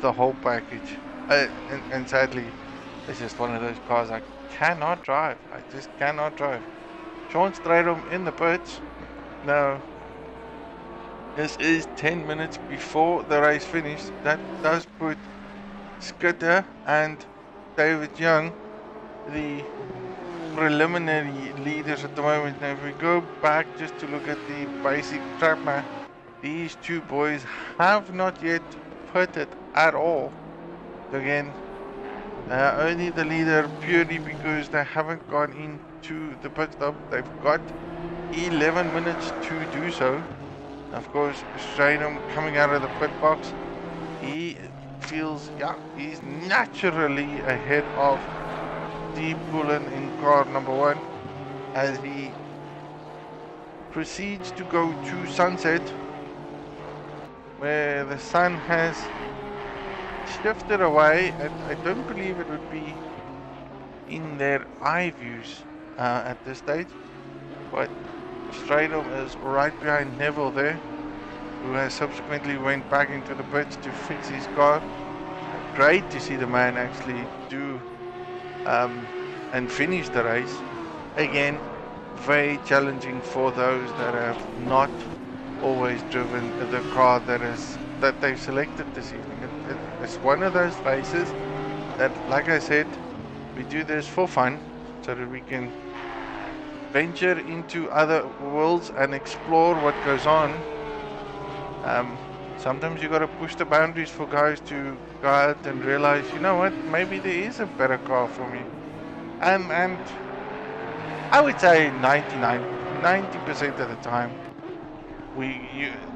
the whole package. And sadly, it's just one of those cars I cannot drive. I just cannot drive. Sean Stradom in the pits. Now, this is 10 minutes before the race finished. That does put Skitter and David Young, the preliminary leaders at the moment. Now, if we go back just to look at the basic track map, These two boys have not yet pitted at all. So again, only the leader purely because they haven't gone into the pit stop. They've got 11 minutes to do so. Of course, Stratum coming out of the pit box, he feels, yeah, he's naturally ahead of Steve Pullen in car number 1 as he proceeds to go to sunset where the sun has shifted away, and I don't believe it would be in their eye views at this stage, but Stratum is right behind Neville there, who has subsequently went back into the pits to fix his car. Great to see the man actually do and finish the race. Again, very challenging for those that have not always driven the car that they've selected this evening. It's one of those races that, like I said, we do this for fun so that we can venture into other worlds and explore what goes on. Sometimes you got to push the boundaries for guys to go out and realize, you know what, maybe there is a better car for me. And I would say 90% of the time,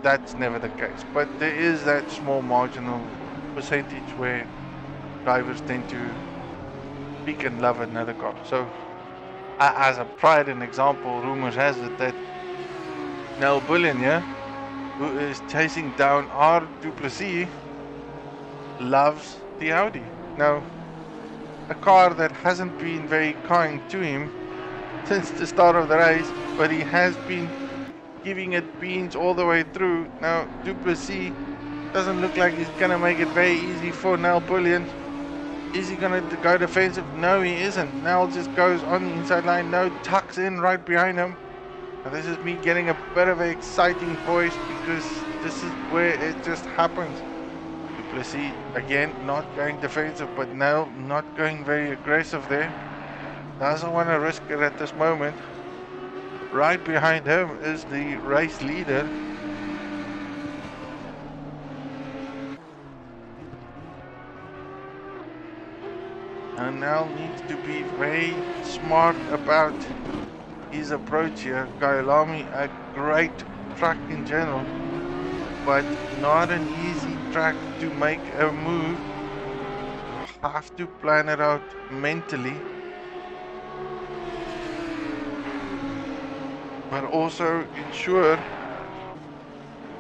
that's never the case. But there is that small marginal percentage where drivers tend to pick and love another car. So, as a pride and example, rumors has it that Nel Bullion, who is chasing down R Duplessis, loves the Audi. Now, a car that hasn't been very kind to him since the start of the race, but he has been giving it beans all the way through. Now, Duplessis doesn't look like he's going to make it very easy for Nel Bullion. Is he going to go defensive? No, he isn't. Nel just goes on the inside line. No, tucks in right behind him. Now, this is me getting a bit of an exciting voice because this is where it just happens. Duplessis, again, not going defensive, but Nel not going very aggressive there. Doesn't want to risk it at this moment. Right behind him is the race leader. And Nel needs to be very smart about his approach here. Kyalami, a great track in general, but not an easy track to make a move. You have to plan it out mentally, but also ensure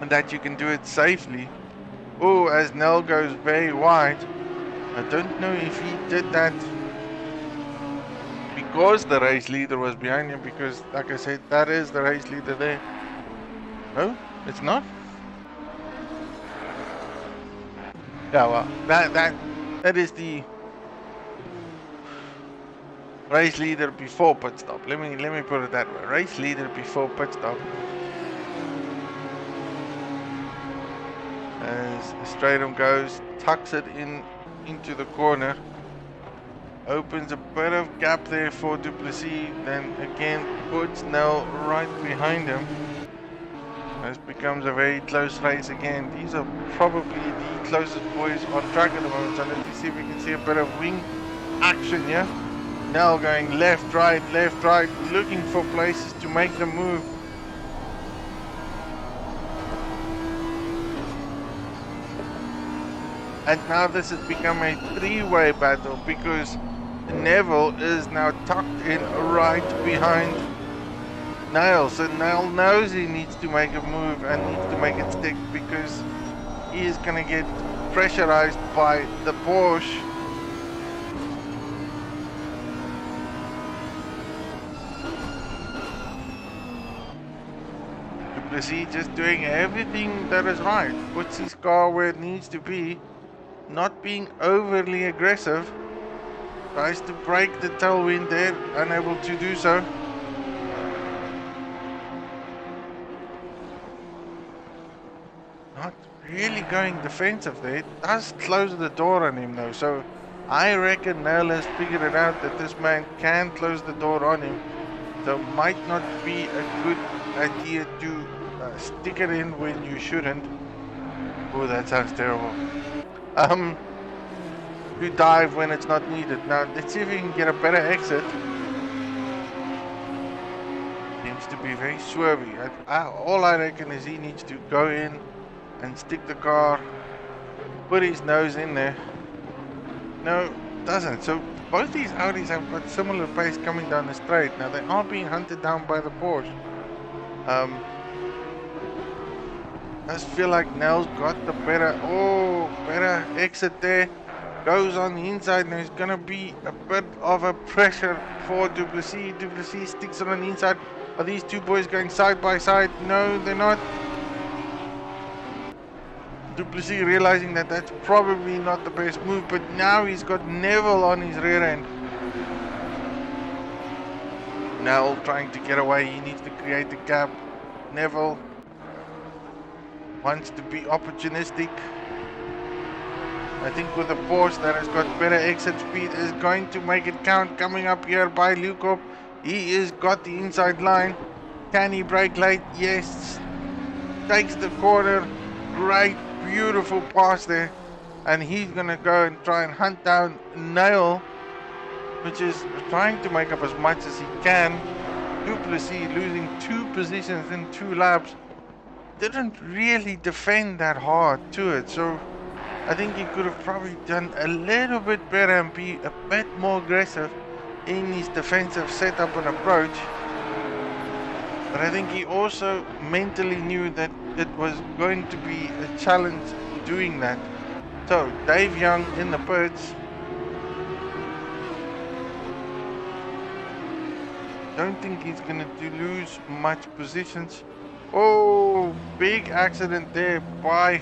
that you can do it safely. Oh, as Nel goes very wide. I don't know if he did that because the race leader was behind him, because like I said, that is the race leader there. No, it's not. Yeah, well, that is the race leader before pit stop. Let me put it that way. Race leader before pit stop. As Stratum goes, tucks it into the corner, opens a bit of gap there for Duplessis, then again puts Nel right behind him. This becomes a very close race again. These are probably the closest boys on track at the moment, so let's see if we can see a bit of wing action here. Nel going left, right, looking for places to make the move. And now this has become a three-way battle because Neville is now tucked in right behind Nel. So Nel knows he needs to make a move and needs to make it stick because he is going to get pressurized by the Porsche. Duplessis just doing everything that is right, puts his car where it needs to be, not being overly aggressive, tries to break the tailwind there, unable to do so. Not really going defensive there, it does close the door on him though, so I reckon Nel has figured it out that this man can close the door on him, so might not be a good idea to stick it in when you shouldn't. Oh, that sounds terrible. Um, you dive when it's not needed. Now, let's see if we can get a better exit. Seems to be very swervy. All I reckon is he needs to go in and stick the car, put his nose in there. No, doesn't. So both these Audis have got similar pace coming down the straight. Now they are being hunted down by the Porsche. I just feel like Nell's got the better exit there. Goes on the inside, and there's gonna be a bit of a pressure for Duplessis. Duplessis sticks it on the inside. Are these two boys going side by side? No, they're not. Duplessis realizing that that's probably not the best move, but now he's got Neville on his rear end. Now trying to get away, he needs to create a gap. Neville wants to be opportunistic. I think with the Porsche that has got better exit speed is going to make it count. Coming up here by Lukop, he has got the inside line. Can he brake late? Yes. Takes the corner. Great, beautiful pass there. And he's going to go and try and hunt down Nail, which is trying to make up as much as he can. Duplessis losing 2 positions in 2 laps. Didn't really defend that hard to it, so I think he could have probably done a little bit better and be a bit more aggressive in his defensive setup and approach. But I think he also mentally knew that it was going to be a challenge doing that. So Dave Young in the pits. Don't think he's going to lose much positions. Oh, big accident there by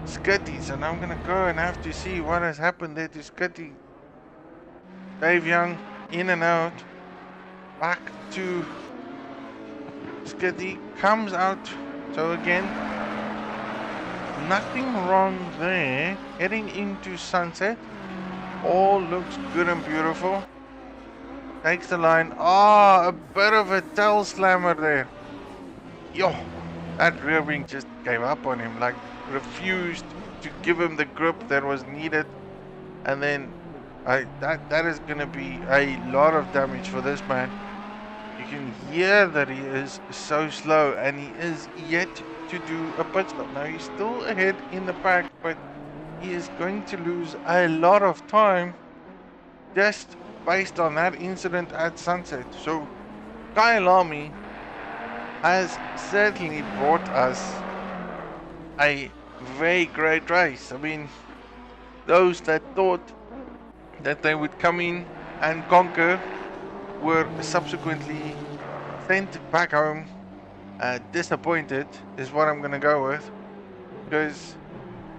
Skitty. So now I'm going to go and have to see what has happened there to Skitty. Dave Young in and out. Back to Skitty. Comes out. So again, nothing wrong there. Heading into sunset. All looks good and beautiful. Takes the line. A bit of a tail slammer there. Yo, that rear wing just gave up on him, like refused to give him the grip that was needed. And then that is going to be a lot of damage for this man. You can hear that he is so slow, and he is yet to do a pit stop. Now he's still ahead in the pack, but he is going to lose a lot of time just based on that incident at sunset. So Kyalami has certainly brought us a very great race. I mean, those that thought that they would come in and conquer were subsequently sent back home disappointed, is what I'm gonna go with, because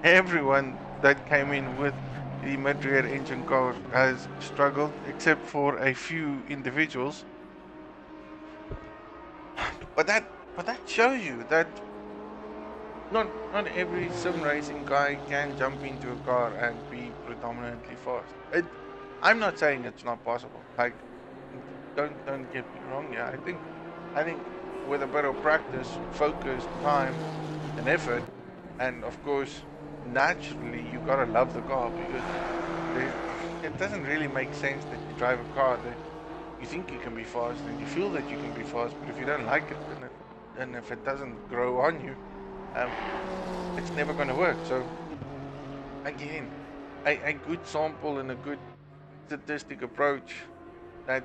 everyone that came in with the mid-rear engine car has struggled, except for a few individuals. But that shows you that not every sim racing guy can jump into a car and be predominantly fast. I'm not saying it's not possible. Like, don't get me wrong. Yeah, I think with a bit of practice, focus, time, and effort, and of course, naturally, you gotta love the car, because it doesn't really make sense that you drive a car that you think you can be fast and you feel that you can be fast, but if you don't like it, and if it doesn't grow on you, it's never going to work. So again, a good sample and a good statistic approach that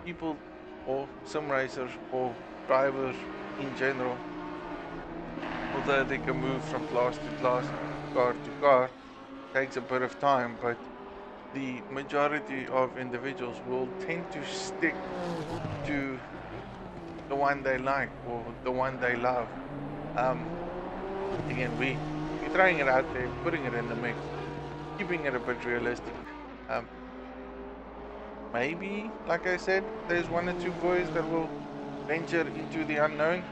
people, or sim racers, or drivers in general, although they can move from class to class, car to car, takes a bit of time, but the majority of individuals will tend to stick to the one they like or the one they love. Again, we're throwing it out there, putting it in the mix, keeping it a bit realistic. Maybe, like I said, there's 1 or 2 boys that will venture into the unknown.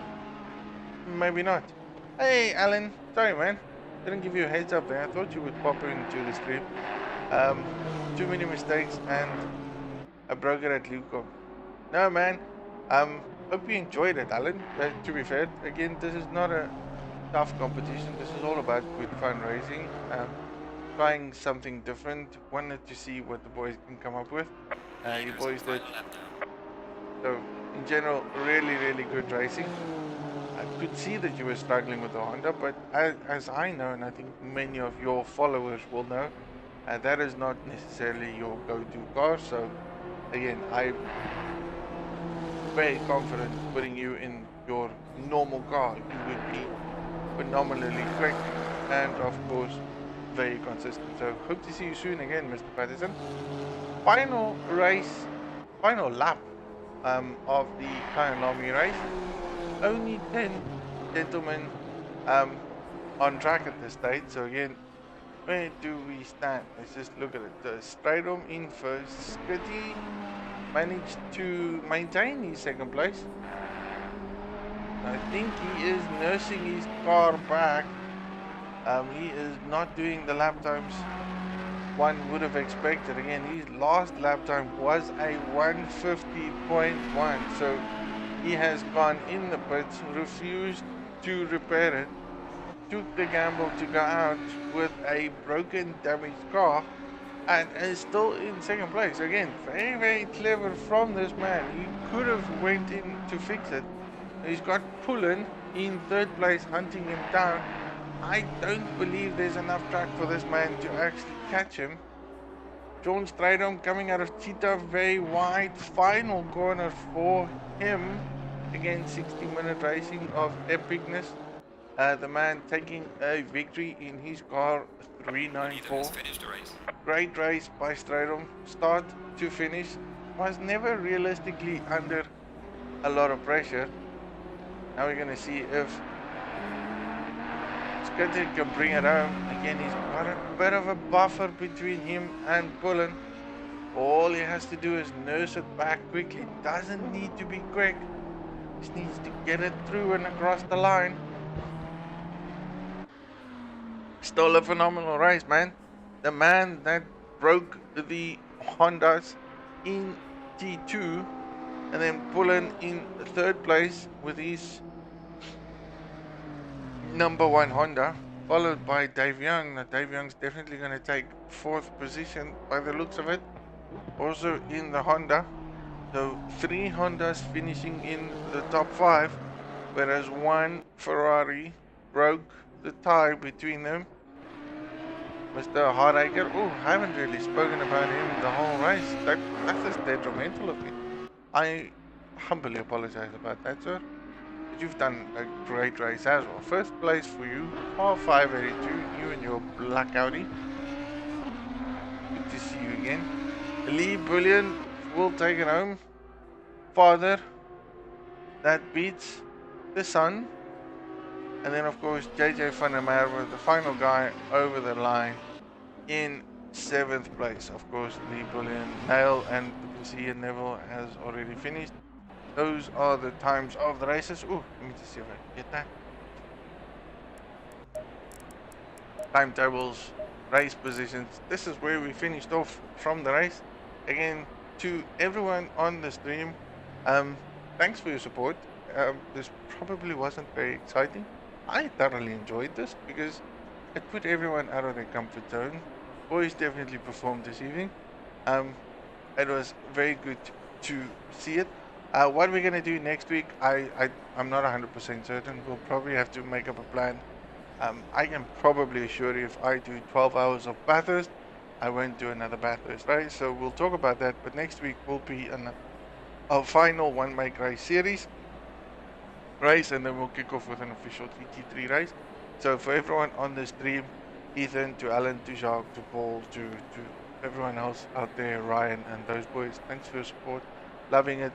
Maybe not. Hey, Alan, sorry man, didn't give you a heads up there. I thought you would pop into the stream. Too many mistakes and I broke it at Luco. No man, hope you enjoyed it, Alan. To be fair, again, this is not a tough competition. This is all about good fun racing. Trying something different. Wanted to see what the boys can come up with. You boys did. So, in general, really good racing. I could see that you were struggling with the Honda, but as I know, and I think many of your followers will know, that is not necessarily your go-to car. So, again, I'm very confident putting you in your normal car. You would be phenomenally quick and, of course, very consistent. So, hope to see you soon again, Mr. Patterson. Final race, final lap of the Kyalami race. Only 10 gentlemen on track at this stage. So again, where do we stand? Let's just look at it. Stridom in first. Skitty managed to maintain his second place. I think he is nursing his car back. He is not doing the lap times one would have expected. Again, his last lap time was a 150.1. So he has gone in the pits, refused to repair it, took the gamble to go out with a broken, damaged car, and is still in second place. Again, very clever from this man. He could have went in to fix it. He's got Pullen in third place, hunting him down. I don't believe there's enough track for this man to actually catch him. John Stridom coming out of Cheetah, very wide. Final corner for him. Again, 60-minute racing of epicness. The man taking a victory in his car, 394. Great race by Stridom. Start to finish. Was never realistically under a lot of pressure. Now we're going to see if Skitty can bring it home. Again, he's got a bit of a buffer between him and Pullen. All he has to do is nurse it back quickly. Doesn't need to be quick. Just needs to get it through and across the line. Still a phenomenal race, man. The man that broke the Hondas in T2 and then Pullen in third place with his number 1 Honda, followed by Dave Young. Now Dave Young's definitely going to take 4th position by the looks of it, also in the Honda. So 3 Hondas finishing in the top 5, whereas 1 Ferrari broke the tie between them. Mr. Hardacre, oh, I haven't really spoken about him the whole race. That is detrimental of me. I humbly apologize about that, sir. But you've done a great race as well. First place for you, par 582, you and your black Audi. Good to see you again. Lee Bullion will take it home. Father, that beats the son. And then, of course, JJ van der Merwe, the final guy over the line in 7th place. Of course, Lee Bullion, Nail, and you can see Neville has already finished. Those are the times of the races. Oh, let me just see if I can get that. Timetables, race positions. This is where we finished off from the race. Again, to everyone on the stream, thanks for your support. This probably wasn't very exciting. I thoroughly enjoyed this because it put everyone out of their comfort zone. Boys definitely performed this evening. It was very good to see it. What we're going to do next week, I'm not 100% certain. We'll probably have to make up a plan. I can probably assure you if I do 12 hours of Bathurst, I won't do another Bathurst race. So we'll talk about that. But next week will be our final one make race series race, and then we'll kick off with an official GT3 race. So for everyone on the stream, Ethan, to Alan, to Jacques, to Paul, to everyone else out there, Ryan and those boys, thanks for your support. Loving it.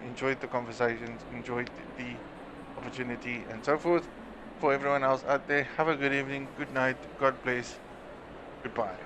Enjoyed the conversations, enjoyed the opportunity and so forth. For everyone else out there, have a good evening, good night, God bless, goodbye.